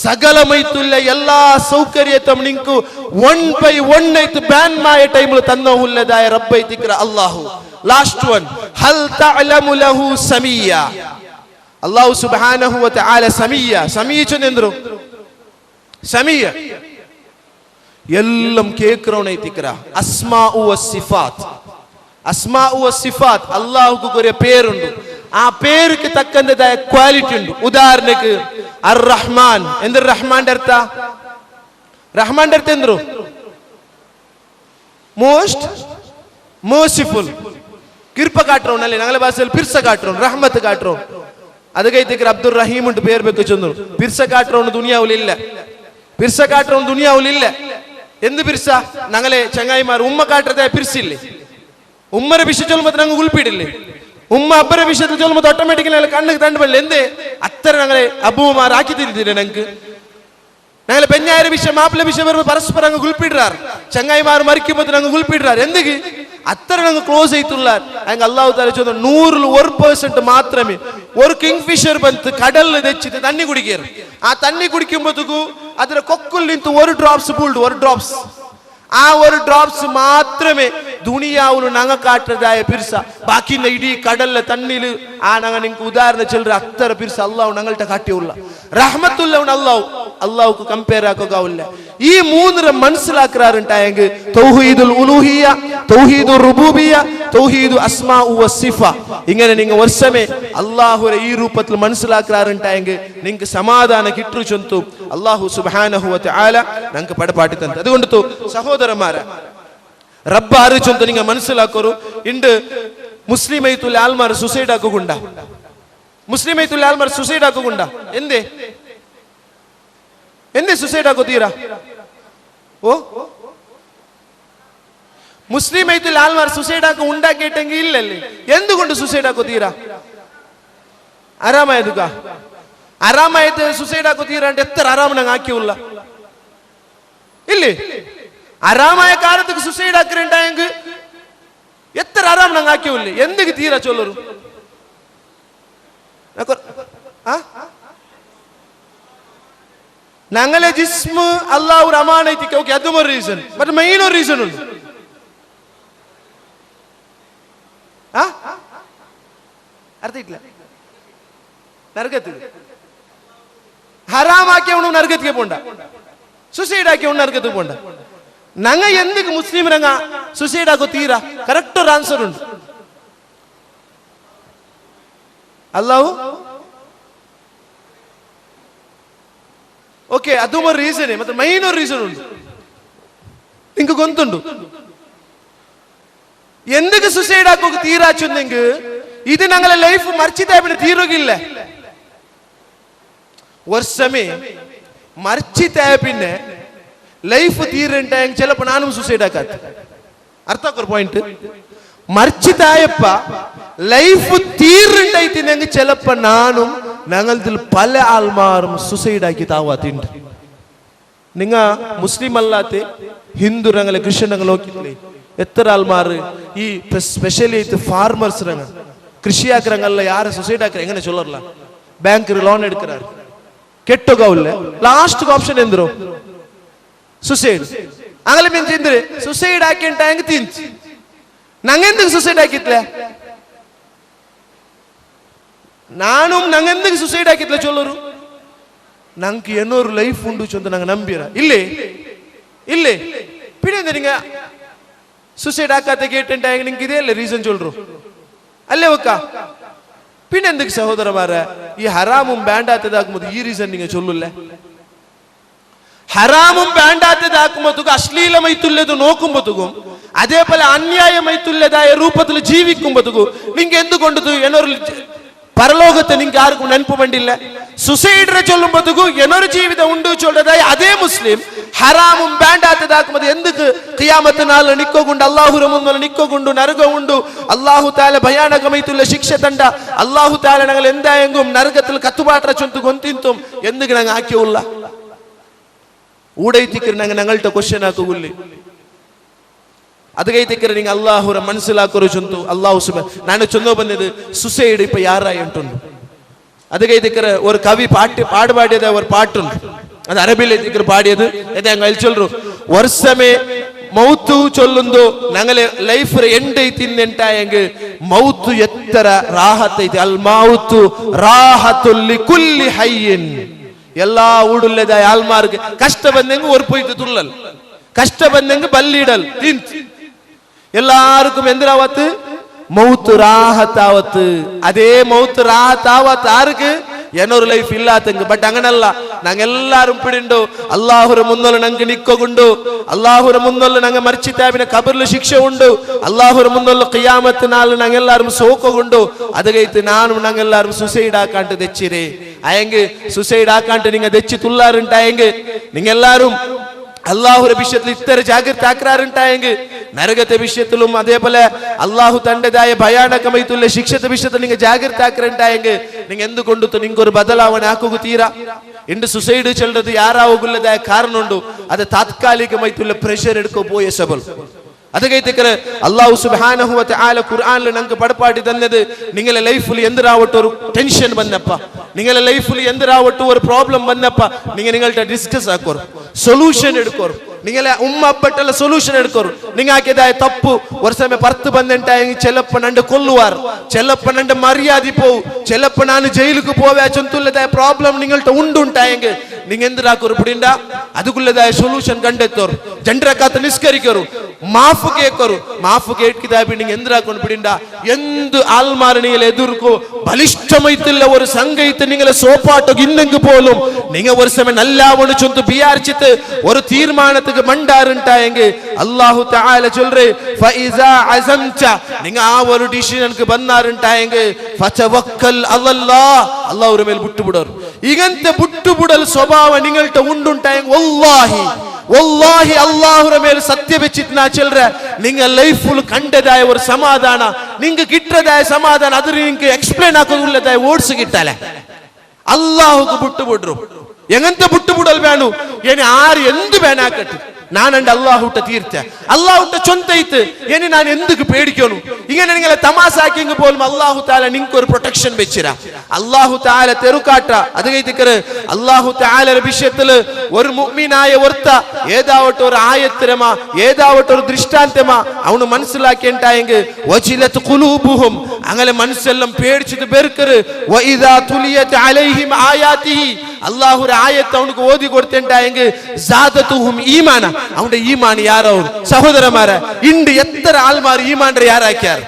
സകലമൈത്തുള്ള എല്ലാ സൗകര്യത്തും നിങ്ങൾക്ക് 1 by 1 ആയിട്ട് ബാൻമായ ടൈമിൽ തന്നോള്ളതായ റബ്ബൈ ദിക്ര അല്ലാഹു ലാസ്റ്റ് വൺ ഹൽ തഅലമു ലഹു സമീയ അല്ലാഹു സുബ്ഹാനഹു വ തആല സമീയ ചൊന്നെಂದ್ರು സമീയ എല്ലാം കേൾക്കറോണേ ദിക്ര അസ്മാഉ വസിഫാത്ത് അള്ളാഹുക്ക് ഒരു പേരുണ്ട് ആ പേർക്ക് തക്കതായ ക്വാളിറ്റി ഉണ്ട്. ഉദാഹരണക്ക് അർ റഹ്മാൻ, എന്ത് റഹ്മാന്റെ അർത്ഥ? റഹ്മാന്റെ അർത്ഥം എന്തോ? മോസ്റ്റ് merciful, കിർപ്പ കാട്ടുറോൺ അല്ലേ ഞങ്ങളെ ഭാഷയിൽ പിർസ കാട്ടുറോൺ, റഹ്മത്ത് കാട്ടുറോൺ. അത് കഴിഞ്ഞ അബ്ദുർ റഹീം ഉണ്ട് പേര് വെക്ക് ചെന്നു. പിർസ കാട്ടുറോൺ ദുനിയാവിലില്ല, പിർസ കാട്ടുറോൺ ദുനിയാവിലില്ല. എന്ത് പിർസ? ഞങ്ങളെ ചങ്ങായിമാർ ഉമ്മ കാട്ടത്തെ പിർസില്ലേ, ഉമ്മരെ വിഷ ചൊല്ലുമ്പോ ഞങ്ങൾ ഉൾപ്പിടില്ലേ, ഉമ്മ അബ്ബരെ വിഷയത്തിൽ ചൊല്ലുമ്പോ ഓട്ടോമാറ്റിക്കലി കണ്ണിക്ക് തണ്ടുപല്ലേ. എന്തേ അത്ര ഞങ്ങളെ അബൂമാർ ആക്കി തിരിഞ്ഞില്ലേ? ഞങ്ങൾക്ക് ഞങ്ങളെ പെഞ്ഞായ വിഷയം മാപ്പിള വിഷയം വരുമ്പോൾ പരസ്പരം അങ്ങ് ഉൾപ്പിടാറ്, ചങ്ങായിമാർ മരിക്കുമ്പോൾ അങ്ങ് ഉൾപ്പിടാറ്. എന്തെങ്കിൽ അത്ര അങ്ങ് ക്ലോസ് ചെയ്തുള്ള അങ്ങ് അള്ളാഹു താല ചൊന്നു 100% മാത്രമേ ഒരു കിങ് ഫിഷർ ബന്ത് കടലിൽ തെച്ചിട്ട് തണ്ണി കുടിക്കാറ്. ആ തണ്ണി കുടിക്കുമ്പോഴത്തേക്കും അതിന്റെ കൊക്കിൽ നിന്ന് ഒരു ഡ്രോപ്സ് പൂൾഡ്, ഒരു ഡ്രോപ്സ്, ആ ഒരു ഡ്രോപ്സ് മാത്രമേ ദുനിയാവിലും ഞങ്ങൾ കാട്ടുന്നതായ പിർസ. ബാക്കി ഇടീ കടലിലെ തണ്ണിയിൽ ആ ഞങ്ങൾ നിങ്ങൾക്ക് ഉദാഹരണം ചെല്ലുക അത്ര പിർസ അള്ളാഹു ഞങ്ങളുടെ കാട്ടിയുള്ള റഹ്മത്തുള്ള അള്ളാഹുക്ക് കമ്പയർ ആക്കുകയില്ല. ഈ മൂന്നര മനസ്സിലാക്കാറുണ്ടായെങ്കിൽ തൗഹീദുൽ ഉലൂഹിയ, തൗഹീദുർ റുബൂബിയ, തൗഹീദു അസ്മാഉ വസിഫ, ഇങ്ങനെ നിങ്ങൾ വർഷമേ അള്ളാഹുരെ ഈ രൂപത്തിൽ മനസ്സിലാക്കാറുണ്ടായെങ്കിൽ നിങ്ങൾക്ക് സമാധാനം കിട്ടു ചൊന്തു അള്ളാഹു സുബ്ഹാനഹു വ തആല ഞങ്ങൾക്ക് പടപാട്ടി തന്നു. അതുകൊണ്ട് സഹോദരന്മാരെ റബ്ബ് അറിയിച്ചൊന്ന് നിങ്ങൾ മനസ്സിലാക്കൂ. ഇണ്ട് മുസ്ലിം ഐത്തുൽ ആൽമാർ സുസൈഡ് ആക്കുകൊണ്ട, മുസ്ലിം ഐത്തുൽ ആൽമാർ സുസൈഡ് ആക്കുകൊണ്ട. എന്തേ എന്തേ സുസൈഡ് ആക്കോ തീരാ? ഓ മുസ്ലിം ഐത്തുൽ ആൽമാർ സുസൈഡ് ആക്കോ ഉണ്ടാക്കിയിട്ടെങ്കിൽ ഇല്ലല്ലേ? എന്തുകൊണ്ട് സുസൈഡ് ആക്കോ തീരാ? ആരാമായതുക ആരാമായത് സുസൈഡ് ആക്കോ തീരാണ്ട് എത്ര ആരാമ ഞങ്ങൾ ആക്കിയുള്ള ഇല്ലേ? ആരാമായ കാലത്തേക്ക് സുസൈഡ് ആക്കിണ്ടായെങ്കിൽ എത്ര ആരാം ഞങ്ങൾ ആക്കിയില്ലേ? എന്തൊക്കെ തീരാ ചൊല്ലു? ഞങ്ങളെ ജിസ്മ അള്ളാഹു അമാനത്തിക്ക് ഓക്കെ, അതും ഒരു റീസൺ. ബട്ട് മെയിൻ ഒരു റീസൺ ഉണ്ട്. അർത്ഥിട്ടില്ല. നരകത്തിൽ ഹറാമാക്കിയവണു നരകത്തിക്ക് പോണ്ട, സുസൈഡ് ആക്കിയവണു നരകത്തിൽ പോണ്ട. ഞങ്ങ എന്തൊക്കെ മുസ്ലിം രംഗ സുസൈഡ് ആക്കോ തീരാ? കറക്റ്റ് ഒരു ആൻസർ ഉണ്ട്. അല്ലാഹു ಓಕೆ ಅದು ಒಂದು ರೀಸನ್ ಮತ್ತೆ ಮೈನ್ ಒಂದು ರೀಸನ್ ಉಂಟು ನಿಂಗೆ ಗೊತ್ತುಂಟು എന്തൊക്കെ സുസൈഡ് ആക്കുക തീരാച്ചെന്നെങ്കിൽ ഇത് ഞങ്ങളെ ലൈഫ് മറിച്ചിട്ടാ പിന്നെ തീരുകയില്ല. വർഷമേ മറിച്ചിട്ടായ പിന്നെ ലൈഫ് തീരണ്ടായെങ്കിൽ ചിലപ്പോൾ നാനും സുസൈഡ് ആക്കാത്ത അർത്ഥക്കൊരു പോയിന്റ്. മറിച്ചിട്ടായപ്പ ലൈഫ് തീരുണ്ടായിട്ടില്ലെങ്കിൽ ചിലപ്പോ നാനും ഞങ്ങളിൽ പല ആൾമാരും സുസൈഡ് ആക്കി താവാത്തിണ്ട്. നിങ്ങ മുസ്ലിം അല്ലാത്ത ഹിന്ദു രംഗലെ ക്രിസ്ത്യൻ രംഗം നോക്കിയില്ലേ എത്ര ആൾമാർ ഈ സ്പെഷ്യലി ഫാർമേഴ്സ് രംഗ കൃഷിയാക്കുറങ്ങല്ല யாரை சுசைட் ஆக்குற எங்கன சொல்லறல பேங்க்ல லோன் எடுக்கறாரு கெட்டோகவுல்ல லாஸ்ட் ஆப்ஷன் ಎಂದ್ರು ಸುಸೈಡ್ ಆಗಲೇ ಮಿಂಚ ಎಂದ್ರೆ ಸುಸೈಡ್ ಆಕಿಂಟಾಂಗ ತಿಂಚ್ ನಂಗೆಂದಕ್ಕೆ ಸುಸೈಡ್ ಆಕಿತ್ಲೆ ನಾನು ನಂಗೆಂದಕ್ಕೆ ಸುಸೈಡ್ ಆಕಿತ್ಲೆ ಚೊಲ್ಲರು ನಂಗೆ ಏನೋರು ಲೈಫ್ ಉಂಡು ಚೊಂತ ನಂಗೆ ನಂಬಿರ ಇಲ್ಲೇ ಇಲ್ಲೇ ಪಿಡಿಂದ ನಿಂಗ ಸುಸೈಡ್ ಆಕಾತ ಕೇಟಂಟಾಂಗ ನಿಂಗೆ ಇದೆ ಅಲ್ಲ ರೀಸನ್ ಚೊಲ್ರು അല്ലേ വെക്ക പിന്നെ എന്തൊക്കെ സഹോദരന്മാരെ ഈ ഹറാമും വേണ്ടാത്തതാക്കുമ്പോൾ ഈ റീസൺ നിങ്ങൾ ചൊല്ലൂല്ലേ ഹറാമും വേണ്ടാത്തതാക്കുമ്പോഴത്തേക്കും അശ്ലീലമൈത്തുള്ളത് നോക്കുമ്പോഴത്തേക്കും അതേപോലെ അന്യായമൈത്തുള്ളതായ രൂപത്തിൽ ജീവിക്കുമ്പോഴത്തേക്കും നിങ്ങ എന്തുകൊണ്ട് എന്നൊരു പരലോകത്തെ നിങ്ങൾക്ക് ആർക്കും നെനപ്പ് വേണ്ടില്ല സുസൈഡിനെ ചൊല്ലുമ്പോഴത്തേക്കും എന്നൊരു ജീവിതം ഉണ്ട് ചൊല്ലതായ അതേ മുസ്ലിം ഹറാമും വേണ്ടാത്തതാക്കുമ്പോൾ എന്തൊക്കെ ഖിയാമത്ത് നാളിൽ നിക്കോകൊണ്ട് അല്ലാഹുവിന്റെ മുന്നിൽ നിക്കോകൊണ്ട് നരകമുണ്ട് അല്ലാഹു തആല ഭയാനകമായിട്ടുള്ള ശിക്ഷ തണ്ട അല്ലാഹു തആല ഞങ്ങൾ എന്തായെങ്കിലും നരകത്തിൽ കത്തുപാട്ര ചൊന്തു കൊന്തിന്തും എന്തൊക്കെ ഞങ്ങൾ ആക്കിയുള്ള ഊടൈത്തിക്കർ ഞങ്ങളുടെ ക്വസ്റ്റ്യൻ ആക്കുകില്ലേ ಅದಗೈತಿಕ್ಕರೆ ನಿಂಗೆ ಅಲ್ಲಾಹುರ ಮನಸ್ಸಿಲಾಕರು ಚೊಂತು ಅಲ್ಲಾಹು ಸುಬ ನಾನು ಚೊಂದು ಬಂದಿದ್ದು ಸುಸೈಡ್ ಇಪ್ಪ ಯಾರಾಯಿ ಉಂಟುಂಡು ಅದಗೈತಿಕ್ಕರೆ ஒரு கவி பாடு பாடியது ஒரு பாட்டு அது அரபியில் ஐத்திக்கர் பாடியது எதை அங்க சொல்றோம் ವರ್ಷಮೇ ಮೌತು ಚೊಲ್ಲುಂದು ನಂಗಲೆ ಲೈಫ್ ಎಂಡ್ ಐತಿನ್ ಎಂಟಾಯಂಗೆ ಮೌತು ಎತ್ತರ ರಾಹತ್ ಐತಿ ಅಲ್ ಮೌತು ರಾಹತುಲ್ ಲಿಕುಲ್ಲಿ ಹಯ್ಯಿನ್ ಎಲ್ಲಾ ಊಡುಲ್ಲದ ಆಲ್ಮಾರ್ಗೆ ಕಷ್ಟ ಬಂದಂಗೆ ಒರ್ಪೋಯ್ತು ತುಳ್ಳಲ್ ಕಷ್ಟ ಬಂದಂಗೆ ಬಲ್ಲಿಡಲ್ ತಿಂತ್ எல்லாருக்கும் எந்திராவத்து மௌத்து ராஹத்தாவத்து. அதே மௌத்து ராஹத்தாவத் யாருக்கு? ಏನೊರು ಲೈಫ್ ಇಲ್ಲ ತಂಗ. ಬಟ್ ಅಂಗನಲ್ಲ, ನಂಗೆ ಎಲ್ಲಾರು ಪಿಡಿಂಡು ಅಲ್ಲಾಹುರ ಮುನ್ನೊಲು ನಂಗೆ ನಿಕ್ಕೊಗುಂಡು, ಅಲ್ಲಾಹುರ ಮುನ್ನೊಲು ನಂಗೆ ಮರ್ಚಿತಾಬಿನ ಕಬರ್ಲು ಶಿಕ್ಷೆ ಉಂಡು, ಅಲ್ಲಾಹುರ ಮುನ್ನೊಲು ಕಿಯಾಮತ್ ನಾಳು ನಂಗೆಲ್ಲಾರು ಸೋಕೊಗುಂಡು. ಅದಗೈತು ನಾನು ನಂಗೆಲ್ಲಾರು ಸುಸೈಡ್ ಆಕಾಂಟ ತೆಚ್ಚಿರಿ അയെങ്കിൽ സുസൈഡ് ആക്കാണ്ട് നിങ്ങൾ തെച്ച് തുള്ളാറുണ്ടായെങ്കിൽ നിങ്ങളെല്ലാരും അള്ളാഹുടെ വിഷയത്തിൽ ഇത്തരം ജാഗ്രത ആക്കാറുണ്ടായെങ്കിൽ നരകത്തെ വിഷയത്തിലും അതേപോലെ അള്ളാഹു തന്റേതായ ഭയാനകമായിട്ടുള്ള ശിക്ഷത്തെ വിഷയത്തിൽ നിങ്ങൾ ജാഗ്രത ആക്കാറുണ്ടായെങ്കിൽ നിങ്ങൾ എന്തുകൊണ്ടു നിങ്ങൾക്ക് ഒരു ബദലാവണ ആക്കുക തീരാ. ഇണ്ട് സുസൈഡ് ചെല്ലുന്നത് യാറാവുള്ളതായ കാരണമുണ്ടോ? അത് താത്കാലികമായിട്ടുള്ള പ്രഷർ എടുക്കോ പോയ സബൽ. ಅದಕ್ಕೆ ಅಲ್ಲಾಹು ಸುಬ್ಹಾನಹು ವ ತಆಲ ഖുർആനിൽ നമുക്ക് പടപ്പാട്ടി തന്നത് നിങ്ങളുടെ ലൈഫിൽ എന്തിരാവട്ടെ ഒരു ടെൻഷൻ വന്നപ്പ, നിങ്ങളുടെ ലൈഫിൽ എന്തിരാവട്ടെ ഒരു പ്രോബ്ലം വന്നപ്പ നിങ്ങളുടെ ഡിസ്കസ് ആക്കോರು, സൊല്യൂഷൻ എടുക്കോರು, നിങ്ങളെ ഉമ്മ അപ്പട്ടല്ല സൊല്യൂഷൻ എടുക്കോರು. നിങ്ങാക്കിയതായ തപ്പു ഒരു സമയം പുറത്ത് ಬಂದಂಟಾയെങ്കിൽ ചിലപ്പോ നണ്ട് കൊല്ലുവാർ, ചിലപ്പോ നണ്ട് മര്യാദ പോവും, ചിലപ്പോ ನಾನು ജയിലിക്ക് പോവേ ചൊന്തുള്ളതായ പ്രോബ്ലം നിങ്ങളുടെ ഉണ്ടുണ്ടായെങ്കിൽ നിങ്ങൾ എന്തിരാക്കോರು പിടിണ്ട അതുക്കുള്ളതായ സൊല്യൂഷൻ കണ്ടെത്തോರು. ജണ്ടരക്കാത്ത നിസ്കരിക്കോರು, മാഫ് കേക്കോರು, മാഫ് കേൾക്കിതായ നിങ്ങൾ എന്തിരാಕೊಂಡು പിടിണ്ട എന്ത് ആൽമാർ നിങ്ങൾ എതിർക്കോ ബലിഷ്ഠമായിട്ടുള്ള ഒരു സംഘത്തെ നിങ്ങളെ സോപ്പാട്ടോ ഇന്നെങ്കിൽ പോലും നിങ്ങൾ ഒരു സമയം നല്ലാവണ് ചൊന്തു വിചാരിച്ചിട്ട് ഒരു തീരുമാനத்துக்கு മണ്ടാറുണ്ടായെങ്കിൽ അല്ലാഹു തആല ചൊല്ലുറേ ഫഇസാ അസംത നിങ്ങൾ ആ ഒരു ഡിസിഷൻക്ക് വന്നാറുണ്ടായെങ്കിൽ ഫതവക്കൽ അലല്ലാഹ് അല്ലാഹുവിന്റെ മേൽ വിട്ടുവിടർ. ഇങ്ങനത്തെ വിട്ടുവിടൽ സ്വഭാവം നിങ്ങളുടെ ഉണ്ടുണ്ടായെങ്കിൽ വല്ലാഹി വല്ലാഹി അല്ലാഹുവിന്റെ മേൽ സത്യം വെച്ചിട്ട് ഞാൻ ചൊല്ലുറേ നിങ്ങൾ ലൈഫിൽ കണ്ടതായ ഒരു സമാധാന നിങ്ങൾക്ക് കിട്ടതായ സമാധാനം അത് നിങ്ങൾക്ക് എക്സ്പ്ലെയിൻ ആക്കുള്ളതായ വേർഡ്സ് കിട്ടാലേ അല്ലാഹുക്ക് വിട്ടുവിടರು. എങ്ങനത്തെ വിട്ടുവിടൽ വേണു? ഇനി ആര് എന്ത് വേണാക്കട്ടെ ನಾನಂಡ ಅಲ್ಲಾಹುಟ್ಟ ತೀರ್ಥ ಅಲ್ಲಾಹುಟ್ಟ ಚೊಂತ ಐತೆ ಏನಿ ನಾನು ಎಂದಕ್ಕೆ പേടിക്കുന്നു. ഇങ്ങനെ നിങ്ങളെ തമാസാക്കിയെങ്കിൽ പോലും അല്ലാഹു തആല നിങ്ങൾക്ക് ഒരു പ്രൊട്ടക്ഷൻ വെച്ചിരാ. അല്ലാഹു തആല തെറുകാട്ട അത് കൈതിക്കറ് അല്ലാഹു തആലയുടെ വിഷയത്തിൽ ഒരു മുഅ്മിനായ ഒരുത്ത ഏതാവട്ടെ ഒരു ആയത്തരമാ ഏതാവട്ടെ ഒരു ദൃഷ്ടാന്തമാ അവന് മനസ്സിലാക്കിയിട്ടായെങ്കിൽ വജിലത് ഖുലൂബുഹും അങ്ങനെ മനസ്സെല്ലാം പേടിച്ചിട്ട് ബെർക്കറ് വഇദാ തുലിയത് അലൈഹിം ആയാതിഹി അല്ലാഹുവിന്റെ ആയത്ത് അവർക്ക് ഓതി കൊടുത്തിട്ടായെങ്കിൽ സാദതുഹും ഈമാന അവന്റെ ഈമാൻ യാറാവും. സഹോദരന്മാരെ ഇണ്ട് എത്ര ആൾമാർ ഈമാന്റെ യാറാക്കിയാർ,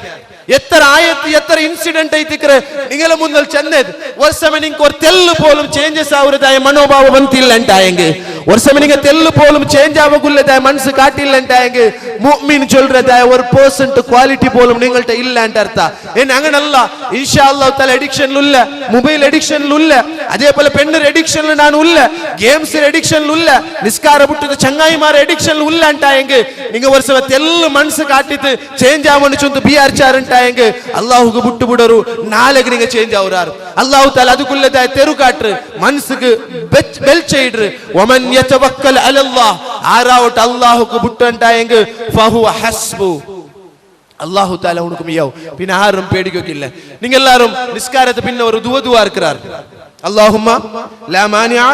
എത്ര ആയത്ത് എത്ര ഇൻസിഡന്റ് ಐತಿಕ್ರೆ നിങ്ങളെ മുന്നിൽ ചെന്നത് ഒരു സമയം നിങ്ങൾക്ക് ഒരു തെല്ല് പോലും ചേഞ്ചസ് ആവുന്നതായ മനോഭാവം വന്നില്ല ഉണ്ടായെങ്കിൽ ഒരു സമയം നിങ്ങൾ തെല്ല് പോലും ചേഞ്ച് ആവുള്ളതായ മനസ്സ് കാട്ടില്ല ഉണ്ടായെങ്കിൽ മുഅ്മിൻ ചൊല്ലുന്നതായ ഒരു പെർസെന്റ് ക്വാളിറ്റി പോലും നിങ്ങളുടെ ഇല്ല ಅಂತ ಅರ್ಥ. ಏನು അങ്ങനല്ല ഇൻഷാ അല്ലാഹു തആല അഡിക്ഷനിലുള്ള മൊബൈൽ അഡിക്ഷനിലുള്ള അതേപോലെ പെണ്ണിന്റെ അഡിക്ഷനിൽ ನಾನು ഉള്ള ഗെയിംസ് അഡിക്ഷനിലുള്ള നിസ്കാര ಬಿಟ್ಟದ ಚಂಗಾಯಿಮಾರ ಅಡಿಕ್ಷನ್ ಉಲ್ಲ ಅಂತಾയെങ്കിൽ നിങ്ങൾ ഒരു സമയം തെല്ല് മനസ്സ് കാട്ടിട്ട് ചേഞ്ച് ആവണം ചൊന്തു ബിആർച്ചാറുಂಟ അല്ലാഹുക്ക് വിട്ടുവിടರು നാളെ നിങ്ങൾ ചേഞ്ച് ആവുറാರು. അല്ലാഹു തആല അതുക്കുള്ളതായ തെറുകാട്ട് മനസ്സുക്ക് ബെൽചൈഡർ വമൻ യതവക്കൽ അലല്ലാഹ് ആരാവട്ട് അല്ലാഹുക്ക് വിട്ടുണ്ടായെങ്കിൽ ഫഹുവ ഹസ്ബു അല്ലാഹു തആല ഉനക്ക് മിയാവും. പിന്നെ ആരും പേടിക്കൊക്കില്ല. നിങ്ങൾ എല്ലാവരും നിസ്കാരത്തെ പിന്നെ ഒരു ദുആ ഇർക്കറാർ അല്ലാഹുമ്മ ലാ മാനിഅ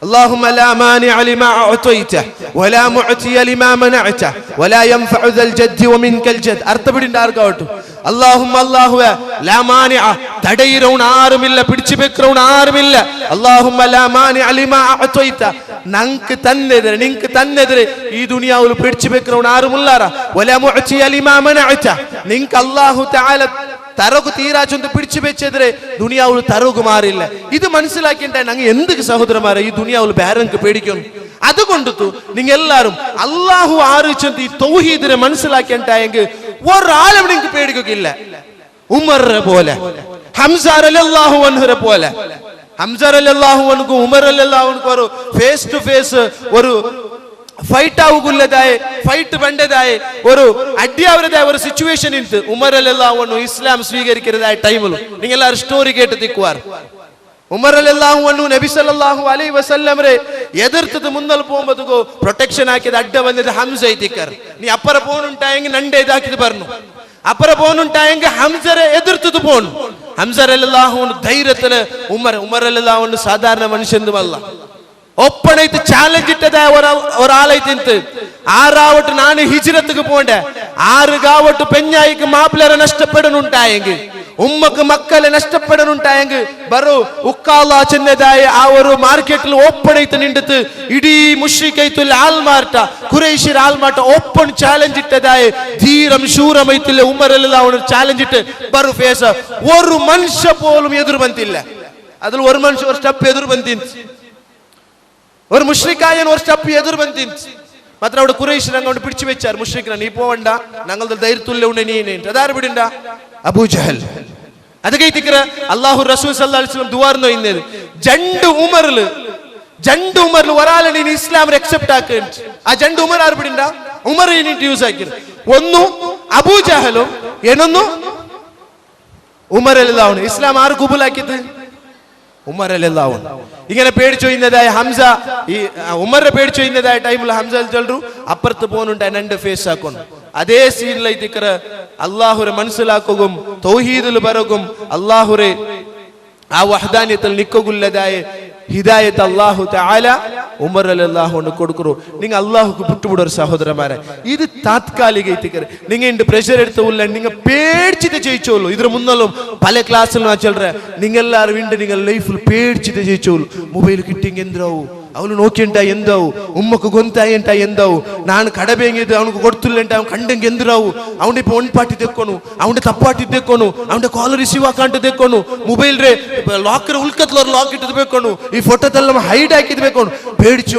اللهم لا مانع لما أعطيته ولا معطي لما منعته ولا ينفع ذا الجد ومنك الجد. അർത്ഥപ്പെടിണ്ട ആർക്കാവട്ടെ اللهم الله لا مانع തടയിറവൻ ആരുമില്ല, പിടിച്ചു വെക്കറവൻ ആരുമില്ല. اللهم لا مانع لما أعطيته നിങ്ങൾക്ക് തന്നെതിരെ നിങ്ങൾക്ക് തന്നെതിരെ ഈ ദുനിയാവിൽ പിടിച്ചു വെക്കറവൻ ആരുമില്ലാറ. ولا معطي لما منعته നിങ്ങൾക്ക് അല്ലാഹു തആല തറകു തീരാ ചൊന്ത് പിടിച്ചു വെച്ചെതിരെ ദുനിയാവിൽ തറകു മാറില്ല. ഇത് മനസ്സിലാക്കിയിട്ടാണ് ഞങ്ങൾ എന്തൊക്കെ സഹോദരന്മാരെ ഈ ദുനിയാവിൽ ബേരങ്ക് പേടിക്കുന്നു. അതുകൊണ്ടു നിങ്ങൾ എല്ലാവരും അല്ലാഹു ആറിച്ചെന്ന് ഈ തൗഹീദിനെ മനസ്സിലാക്കിയിട്ടായെങ്കിൽ ഒരാളും നിങ്ങൾക്ക് പേടിക്കുകയില്ല. ഉമറിനെ പോലെ ഹംസ റളിയല്ലാഹു അൻഹുരെ പോലെ ഹംസ റളിയല്ലാഹു അൻഹു ഉമർ റളിയല്ലാഹു അൻഹു ഒരു ഫേസ് ടു ഫേസ് ഒരു ഫൈറ്റ് ആവുള്ളതായ ഫൈറ്റ് വേണ്ടതായ ഒരു അടിയാവുന്നതായ ഒരു സിറ്റുവേഷൻ ഇട്ട് ഉമർ റളിയല്ലാഹു അൻഹു ഇസ്ലാം സ്വീകരിക്കുന്നതായ ടൈമിൽ നിങ്ങൾ എല്ലാവരും സ്റ്റോറി കേട്ട് തിക്കുവാർ. ഉമർ റളിയല്ലാഹു അൻഹു നബി സല്ലല്ലാഹു അലൈഹി വസല്ലമരെ എതിർത്തത് മുന്നൽ പോകുമ്പോഴേക്കോ പ്രൊട്ടക്ഷൻ ആക്കിയത് അഡ്ഡ വന്നത് ഹംസ ಐತಿಕ್ಕರ್. നീ അപ്പുറ പോണുണ്ടായെങ്കിൽ നണ്ടേ ഇതാക്കിയത് പറഞ്ഞു, അപ്പുറ പോണുണ്ടായെങ്കിൽ ഹംസരെ എതിർത്തത് പോണു. ഹംസ റളിയല്ലാഹു അൻഹു ധൈര്യത്തില് ഉമർ റളിയല്ലാഹു അൻഹു സാധാരണ മനുഷ്യന്തുമല്ല, ഒപ്പണൈത്ത് ചാലഞ്ച് ഇട്ടതായ ഒരാളൈത്തിന്ത് ആറാവട്ട് നാന് ഹിജ്റത്തുക്ക് പോണ്ടേ ആറ് കാവട്ട് പെഞ്ഞായിക്ക് മാപ്പിളരെ നഷ്ടപ്പെടുന്നുണ്ടായെങ്കിൽ ഉമ്മക്ക് മക്കളെ നഷ്ടപ്പെടാനുണ്ടായെങ്കിൽ ബറു ഉക്കാല ചെന്നതായ ആ ഒരു മാർക്കറ്റിൽ ഓപ്പൺ ആയിട്ട് നിന്നിട്ട് ഇടീ മുഷ്രിക്കൈത്തുൽ ആൽമാർട്ട ഖുറൈശിർ ആൽമാർട്ട ഓപ്പൺ ചാലഞ്ച് ഇട്ടതായ ധീരം ശൂരമൈത്തുള്ള ഉമർ റളിയല്ലാഹു അൻഹു ചാലഞ്ച് ഇട്ട് ബറു ഫേസ ഒരു മനുഷ്യ പോലും എതിർ ಬಂತಿಲ್ಲ അതിൽ ഒരു മനുഷ്യ ഒരു സ്റ്റെപ്പ് എതിർ ಬಂತಿಂತ ഒരു മുഷ്രിക്കായൻ ഒരു സ്റ്റെപ്പ് എതിർ ಬಂತಿಂತ ಮಾತ್ರ അവിടെ ഖുറൈശിർ അങ്ങോട്ട് പിടിച്ചു വെച്ചാർ മുഷ്രിക്കിനെ നീ പോവണ്ട ഞങ്ങളുടെ ധൈര്യത്തുള്ള ഉണ്ട് നീ അതാര് വിടണ്ട അബൂ ജഹൽ ಅದಕ್ಕೆ ತಿಕ್ರ ಅಲ್ಲಾಹು ರಸೂಲ್ ಸಲ್ಲಲ್ಲಾಹು ಅಲೈಹಿ ವಸಲ್ಲಂ ದುವಾರ್ನೋ ಇನ್ನೇದು ಜಂಡು ಉಮರ್ಲು ಒರಾಲ ನೀನು ಇಸ್ಲಾಂ ಅಕ್ಸೆಪ್ಟ್ ಆಕಂಟ್ ಆ ಜಂಡು ಉಮರ್ ಆರು ಬಿಡಿಂದ ಉಮರ್ ಏನಿಟ್ಟು ಯೂಸ್ ಹಾಕಿರು ಒಂದು ಅಬೂ ಜಹಲು ಏನೊಂದು ഉമർ റളിയല്ലാഹു അൻഹു ഇസ്ലാം ആര് കബൂൽ ആക്കിയത് ഉമർ റളിയല്ലാഹു അൻഹു ഇങ്ങനെ പേടിച്ചോയിന്നതായ ഹംസ ഈ ഉമറിനെ പേടിച്ചോയിന്നതായ ടൈമിൽ ഹംസ ചൊല്ലു അപ്പുറത്ത് പോകുന്നുണ്ട് രണ്ട് ഫേസ് ആക്കുന്നു അതേ സീനിലൈതിക്കറ അല്ലാഹുരെ മനസ്സിലാക്കുകയും തൗഹീദിൽ ബറകും അല്ലാഹുരെ ആ വഹദാനിയത്തിൽ നിൽക്കുകയുള്ളതായ ഹിദായത്ത് അല്ലാഹു തആല ഉമർ റളിയല്ലാഹു അൻഹു കൊടുക്കുന്നു നിങ്ങൾ അല്ലാഹുക്ക് വിട്ടുവിടൊരു സഹോദരന്മാരെ ഇത് താത്കാലിക ഇത്തിക്കറ നിങ്ങൾ ഇണ്ട് പ്രഷർ എടുത്തുള്ള നിങ്ങൾ പേടിച്ചിട്ട് ജയിച്ചോളൂ ഇതിന് മുന്നലും പല ക്ലാസ്സിൽ ഞാൻ ചൊല്ലറ നിങ്ങൾ എല്ലാവരും വീണ്ടും നിങ്ങൾ ലൈഫിൽ പേടിച്ചിട്ട് ജയിച്ചോളൂ മൊബൈൽ കിട്ടിയെങ്കിൽ എന്താവും ಅವನು ನೋಕಿಂಟ ಎಂದವು ಉಮ್ಮಕ್ಕೆ ಗೊಂತಾಯಂಟ ಎಂದವು ನಾನು ಕಡಬೇಂಗಿದ್ದು ಅವನಿಗೆ ಕೊಡ್ತಿಲ್ಲಂಟ ಅವ್ನು ಕಂಡಂಗೆ ಎಂದ್ರಾವು ಅವನಿಗೆ ಇಪ್ಪ ಒಂದ್ಪಾಟಿ ತೆಕ್ಕೊನು ಅವನಿಗೆ ತಪ್ಪಾಟಿ ತೆಕ್ಕೊನು ಅವನಿಗೆ ಕಾಲ್ ರಿಸೀವ್ ಆಕಾಂಟ ತೆಕ್ಕೊನು ಮೊಬೈಲ್ ರೇ ಲಾಕರ್ ಉಳ್ಕತ್ಲವ್ರು ಲಾಕ್ ಇಟ್ಟದು ಬೇಕೊನು ಈ ಫೋಟೋದೆಲ್ಲ ಹೈಡ್ ಹಾಕಿದ್ ಬೇಕೊನು പേടിച്ചു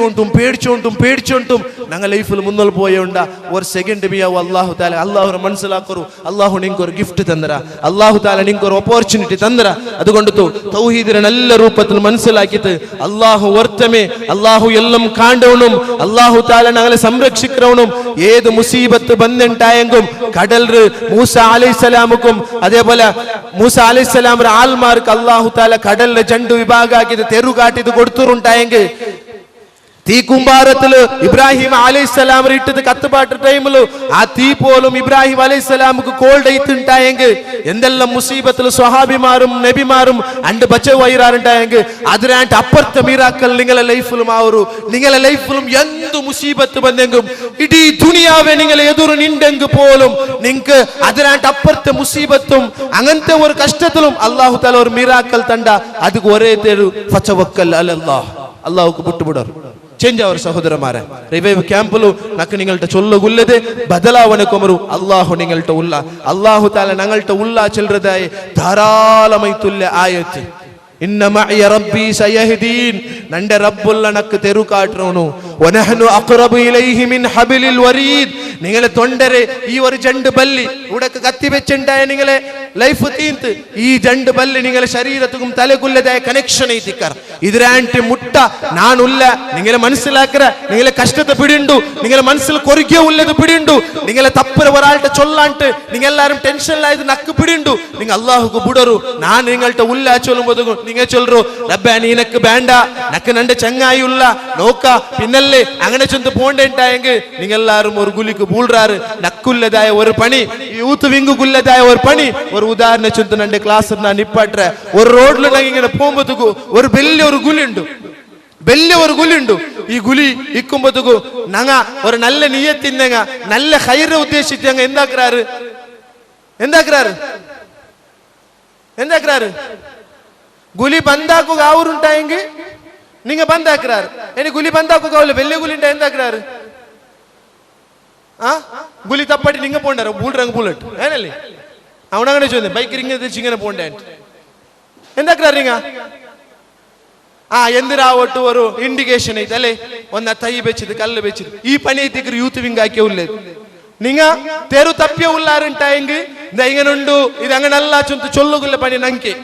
കൊണ്ടും ഞങ്ങൾ ലൈഫിൽ മുന്നോട്ട് പോയോണ്ട ഒരു സെക്കൻഡ് ബിയാവും അല്ലാഹു തആല അല്ലാഹുനെ മനസ്സിലാക്കರು അല്ലാഹു നിങ്ങൾക്ക് ഒരു ഗിഫ്റ്റ് തന്നര അല്ലാഹു തആല നിങ്ങൾക്ക് ഒരു ഓപ്പർച്യൂണിറ്റി തന്നര അതുകൊണ്ട് തൗഹീദിനെ നല്ല രൂപത്തിൽ മനസ്സിലാക്കിയിട്ട് അല്ലാഹു വർത്തമേ അല്ലാഹു എല്ലാം കാണ്ടവനും അല്ലാഹു തആല ഞങ്ങളെ സംരക്ഷിക്കണവനും ഏത് മുസീബത്ത് ബന്ധുണ്ടായെങ്കും കടലിൽ മൂസ അലൈഹിസ്സലാമുക്കും അതേപോലെ മൂസ അലൈഹിസ്സലാമിന്റെ ആൽമാർക്ക് അല്ലാഹു തആല കടലിലെ രണ്ട് വിഭാഗമാക്കിയത് തെരുകാട്ടിയത് കൊടുത്തുണ്ടായെങ്കിൽ തീ കുമ്പാരത്തില് ഇബ്രാഹിം അലൈഹിസ്സലാം ഇട്ടത് കത്തുപാട്ട് ടൈമില് ആ തീ പോലും ഇബ്രാഹിം അലൈഹിസ്സലാമുക്ക് കോൾഡ് ആയിട്ടുണ്ടായെങ്കിൽ എന്തെല്ലാം മുസീബത്തിൽ സ്വഹാബിമാരും നബിമാരും അണ്ട് ബച്ചവൈറാറുണ്ടായെങ്കിൽ അതിനായിട്ട് അപ്പുറത്തെ മിറാക്കൽ നിങ്ങളെ ലൈഫിലും ആവരു നിങ്ങളെ ലൈഫിലും എന്ത് മുസീബത്ത് ബന്ധെങ്കും ഇടീ ദുനിയാവെ നിങ്ങളെ എതിർ നിണ്ടെങ്കിൽ പോലും നിങ്ങൾക്ക് അതിനായിട്ട് അപ്പുറത്തെ മുസീബത്തും അങ്ങനത്തെ ഒരു കഷ്ടത്തിലും അല്ലാഹു തആല ഒരു മിറാക്കൽ തണ്ട അത് ഒരേ തേരു ഫതവക്കൽ അലല്ലാഹ് അല്ലാഹുക്ക് വിട്ടുവിടർ ചേഞ്ച് അവർ സഹോദരന്മാരെ റിവൈവ് ക്യാമ്പിലു നക്ക് നിങ്ങളുടെ ചൊല്ലുകൊല്ലത് ബദലാവണ കൊമരു അല്ലാഹു നിങ്ങളുടെ ഉള്ള അല്ലാഹു തആല ഞങ്ങളുടെ ഉള്ള ചെല്ലുന്നതായി ധാരാളമായിട്ടുള്ള ആയത്ത് ഇന്ന മഅയ റബ്ബി സയഹ്ദീൻ നന്റെ റബ്ബുള്ള നക്ക് തെരു കാട്ടണു വനഹ്നു അഖറബു ഇലൈഹി മിൻ ഹബിലിൽ വരീദ് നിങ്ങളെ തൊണ്ടരെ ഈ ഒരു ജണ്ട് ബല്ലി ഉടക്ക് കത്തി വെച്ചുണ്ടായ നിങ്ങളെ ലൈഫ് തീന്ത് ഈ ജണ്ട് ബല്ലി നിങ്ങളെ ശരീരത്തും തലകുല്ലതായ കണക്ഷൻ എത്തിക്കർ ഇതിരാണ്ടി മുട്ട നാനുള്ള നിങ്ങളെ മനസ്സിലാക്കറ നിങ്ങളെ കഷ്ടത്തെ പിടിണ്ടു നിങ്ങളെ മനസ്സിൽ കൊറിക്കുക ഉള്ളത് പിടിണ്ടു നിങ്ങളെ തപ്പര ഒരാളുടെ ചൊല്ലാണ്ട് നിങ്ങളെല്ലാരും ടെൻഷനിലായത് നക്ക് പിടിണ്ടു നിങ്ങൾ അല്ലാഹുക്ക് ബുടരു ഞാൻ നിങ്ങളുടെ ഉള്ള ചൊല്ലുമ്പോൾ നിങ്ങൾ ചൊല്ലു റബ്ബേ നീനക്ക് വേണ്ട നക്ക് നന്റെ ചങ്ങായിയുള്ള നോക്ക പിന്നല്ലേ അങ്ങനെ ചെന്ന് പോണ്ടേണ്ടായെങ്കിൽ നിങ്ങളെല്ലാരും ഒരു ഗുലിക്ക് ബൂൾറാറ് നക്കുല്ലതായ ഒരു പണി യൂത്ത് വിങ്ങുക്കുല്ലതായ ഒരു പണി ഒരു ഉദാഹരണ ചെന്ന് നന്റെ ക്ലാസ് ഞാൻ നിപ്പാട്ടെ ഒരു റോഡിൽ ഇങ്ങനെ പോകുമ്പോഴത്തേക്കു ഒരു വലിയൊരു ഗുലുണ്ട് ഈ ഗുലി ഇക്കുമ്പോഴത്തേക്കു ഞങ്ങ ഒരു നല്ല നിയത്തിന്നങ്ങ നല്ല ഹൈറ ഉദ്ദേശിച്ചങ്ങ എന്താക്കുറാറ് ഗുലി ബന്ധാക്കുക ആവുറുണ്ടായെങ്കിൽ നിങ്ങൾ ബന്ധാക്കുറാറ് ഇനി ഗുലി ബന്ധാക്കുക ആവില്ല വലിയ ഗുലി ഉണ്ടാ എന്താക്കുറാറ് ആ ഗുലി തപ്പാട്ടി നിങ്ങ പോണ്ടാരോ ബൂൾറങ്ങ് ബുള്ളറ്റ് ഏനല്ലേ അവനങ്ങനെ ചോദിച്ചു ബൈക്ക് ഇങ്ങനെ തിരിച്ച് ഇങ്ങനെ പോണ്ടേ എന്താക്കുറാറിങ്ങ ആ എന്തിനാവട്ടെ ഒരു ഇൻഡിക്കേഷൻ ಐತೆ അല്ലേ ഒന്ന് തൈ വെച്ചത് കല്ല് വെച്ചത് ഈ പണി ಐತಿಕ್ರು യൂത്ത് വിങ് ആക്കിയുള്ളത് നിങ്ങ തെരു തപ്പിയ ഉള്ളാറുണ്ടായെങ്കിൽ ഇങ്ങനെ ഉണ്ട് ഇത് അങ്ങനല്ല ചൊല്ലുകുള്ള പണി ನಂಗೆ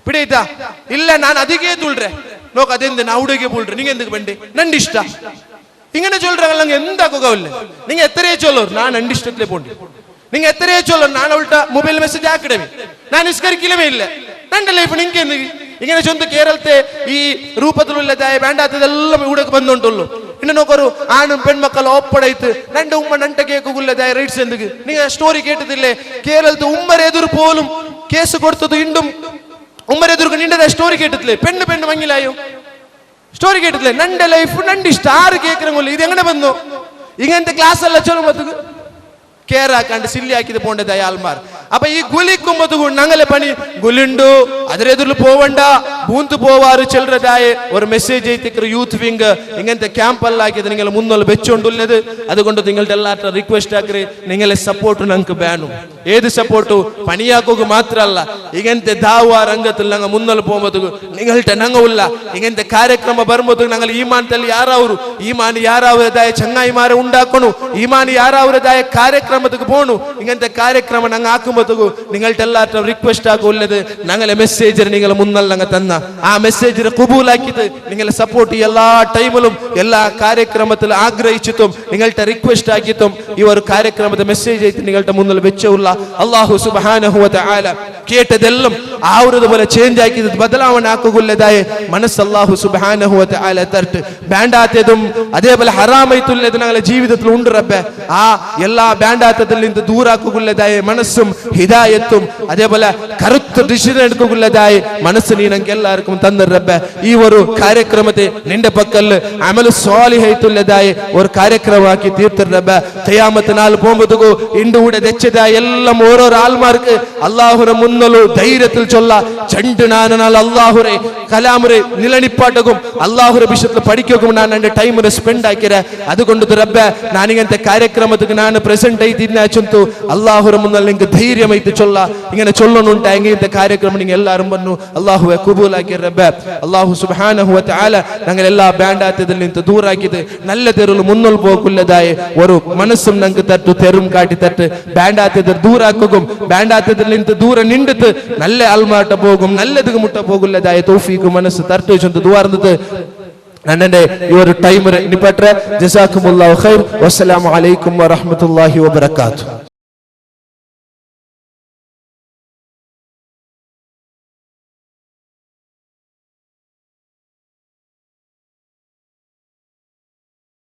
പിടിയിട്ടാ ഇല്ല ഞാൻ അധികേ തുಳ್ರೆ നോക്ക് അതെന്ത് ഔടേക്ക് പുಳ್ರೆ നിങ്ങൾ എന്തൊക്കെ വേണ്ടേ നന്റെ ഇഷ്ട ഇങ്ങനെ ചൊല്ലുറങ്ങ എന്താക്കുക നിങ്ങൾ എത്രയേ ചൊല്ലോರು ನಾನು നന്റെ ഇഷ്ടത്തിലേ പോണ്ടി നിങ്ങൾ എത്രയേ ചൊല്ലോರು ನಾನು ഉൾട്ട മൊബൈൽ മെസ്സേജ് ആക്കിടമേ ഞാൻ നിസ്കരിക്കലേ ഇല്ല നന്റെ ലൈഫ് നിങ്ങൾക്ക് എന്ത് ഇങ്ങനെ ചൊന്ത് കേരളത്തെ ഈ രൂപത്തിലുള്ളതായ വേണ്ടാത്തതെല്ലാം ഇവിടെ വന്നുകൊണ്ടുള്ളൂ ഇന്ന് നോക്കൊരു ആണും പെൺമക്കൾ ഓപ്പണായിട്ട് രണ്ട് ഉമ്മ നണ്ട കേൾക്കുള്ളതായ റൈറ്റ്സ് എന്ത് നിങ്ങൾ സ്റ്റോറി കേട്ടതില്ലേ കേരളത്തെ ഉമ്മരെതിർ പോലും കേസ് കൊടുത്തത് ഇണ്ടും ഉമ്മരെതിർക്ക് നിന്റെ സ്റ്റോറി കേട്ടതില്ലേ പെണ്ണ് മങ്ങിലായോ സ്റ്റോറി കേട്ടതില്ലേ നന്റെ ലൈഫ് നന്റെ ഇഷ്ടം ആര് കേൾക്കണമെങ്കിൽ ഇത് എങ്ങനെ വന്നു ഇങ്ങനത്തെ ക്ലാസ് എല്ലാം ചൊല്ലുമ്പോ കേറാക്കാണ്ട് സില്ലി ആക്കിയത് പോണ്ടതായ ആൾമാർ അപ്പൊ ഈ ഗുലിക്കുമ്പോ ഞങ്ങളെ പണി ഗുലുണ്ടു അതിനെതിരിൽ പോവണ്ട ബൂന്ത് പോവാറ് ചെല്ലുന്നതായ ഒരു മെസ്സേജ് എത്തിക്കുന്ന യൂത്ത് വിംഗ് ഇങ്ങനത്തെ ക്യാമ്പല്ലാക്കിയത് നിങ്ങൾ മുന്നോട്ട് വെച്ചുകൊണ്ടുള്ളത്. അതുകൊണ്ട് നിങ്ങളുടെ എല്ലാവരുടെ റിക്വസ്റ്റ് ആക്കി നിങ്ങളെ സപ്പോർട്ട് ഞങ്ങൾക്ക് വേണം. ഏത് സപ്പോർട്ടു പണിയാക്കുക മാത്രമല്ല, ഇങ്ങനത്തെ ദാവാ രംഗത്തിൽ ഞങ്ങൾ മുന്നോട്ട് പോകുമ്പോൾ നിങ്ങളുടെ ഞങ്ങളില്ല ഇങ്ങനത്തെ ಕಾರ್ಯಕ್ರಮ ಬರುമ്പോൾ ഞങ്ങൾ ഈമാനത്തിൽ ಯಾರಾವರು ഈമാൻ ಯಾರಾವರದಾയ ചങ്ങായിമാരെ ഉണ്ടാക്കണു, ഈമാൻ ಯಾರಾವರದಾയ ಕಾರ್ಯಕ್ರಮಕ್ಕೆ പോണു. ഇങ്ങനത്തെ ಕಾರ್ಯಕ್ರಮ ഞങ്ങൾ ആക്കുമ്പോൾ നിങ്ങളുടെ എല്ലാവരുടെ റിക്വസ്റ്റ് ആകുള്ളത് ഞങ്ങളെ മെസ്സേജ് നിങ്ങൾ മുന്നൽ ഞങ്ങൾ തന്ന ആ മെസ്സേജിനെ കബൂലാക്കിയിട്ട് നിങ്ങളെ സപ്പോർട്ട് എല്ലാ ടൈമിലും എല്ലാ ಕಾರ್ಯಕ್ರಮത്തിൽ ആഗ്രഹിച്ചിട്ടും നിങ്ങളുടെ റിക്വസ്റ്റ് ആക്കിയിട്ടും ഈ ഒരു ಕಾರ್ಯಕ್ರಮದ മെസ്സേജ് ആയിട്ട് നിങ്ങളുടെ മുന്നിൽ വെച്ചുള്ള അല്ലാഹു സുബ്ഹാനഹു വ തആല കേട്ടതെല്ലാം ആവുന്നതുപോലെ ചേഞ്ച് ആക്കിയത് ബദലാവണ ആക്കുകൊള്ളതായ മനസ്സ് അല്ലാഹു സുബ്ഹാനഹു വ തആല തരട്ട്. വേണ്ടാത്തതും അതേപോലെ ഹറാമായിട്ടുള്ളത് ഞങ്ങളുടെ ജീവിതത്തിൽ ഉണ്ട് റബ്ബേ. ആ എല്ലാ വേണ്ടാത്തതിൽ നിന്ന് ദൂരാക്കുകൊള്ളതായ മനസ്സും ഹിദായത്തും അതേപോലെ കറുത്ത ഡിസിഷൻ എടുക്കുള്ളതായ മനസ്സ് നീ ഞങ്ങൾക്ക് എല്ലാവർക്കും തന്ന റബ്ബേ. ഈ ഒരു ಕಾರ್ಯಕ್ರಮത്തെ നിന്റെ പക്കൽ അമൽ സ്വാലിഹൈത്തുള്ളതായ ഒരു ಕಾರ್ಯಕ್ರಮമാക്കി തീർത്ത റബ്ബേ. ഖിയാമത്ത് നാൾ പോകുമ്പോൾ ഇണ്ടുകൂടെ തെച്ചതായ എല്ലാം ഓരോരോ ആൾമാർക്ക് അല്ലാഹുവിനെ മുന്നലു ധൈര്യത്തിൽ ചൊല്ല ചണ്ട് നാനാൽ അല്ലാഹുരെ കലാമുരെ നിലനിപ്പാട്ടകും അല്ലാഹുരെ വിഷയത്തിൽ പഠിക്കും ഞാൻ എൻ്റെ ടൈമിനെ സ്പെൻഡ് ആക്കിയ. അതുകൊണ്ട് റബ്ബേ ഞാനിങ്ങനത്തെ ಕಾರ್ಯಕ್ರಮಕ್ಕೆ ನಾನು ಪ್ರೆಸೆಂಟ್ ಐತಿದ್ನ ಚಂತು ಅಲ್ಲಾಹುರ ಮುನ್ನಲ್ ನಿಂಗೆ ಧೈರ್ಯ ಐತಿ ಚೊಲ್ಲ ಇಂಗನೆ ಚೊಲ್ಲನುಂಟ ಇಂಗಂತ ಕಾರ್ಯಕ್ರಮ ನಿಂಗೆ ಎಲ್ಲಾರು ಬನ್ನು ಅಲ್ಲಾಹುವೆ ಕಬೂಲ್ ಆಗಿ ರಬ್ಬೆ. ಅಲ್ಲಾಹು ಸುಬ್ಹಾನಹು ವ ತಆല ഞങ്ങളെല്ലാ ബാൻഡാത്തതിൽ നിന്ന് ദൂരാക്കിയത് നല്ല തെരുവിൽ മുന്നോട്ട് പോകുള്ളതായ ഒരു മനസ്സും ഞങ്ങൾക്ക് തട്ടു തെരും കാട്ടി തട്ട് ബാൻഡാത്തതിൽ ദൂരാക്കുകയും ബാൻഡാത്തതിൽ നിന്ന് ദൂരെ നിണ്ടിട്ട് നല്ല ആൾമാട്ട പോകും നല്ലത് മുട്ട പോകുള്ളതായ തൗഫീഖ് മനസ്സ് തട്ടു ചെന്ന് ദുവാർന്നത് നന്നെ ഈ ഒരു ടൈം നിപ്പട്ടെ. ജസാക്കുമുല്ലാഹു ഖൈർ. വസ്സലാമു അലൈക്കും വറഹ്മത്തുള്ളാഹി വബറകാതുഹു.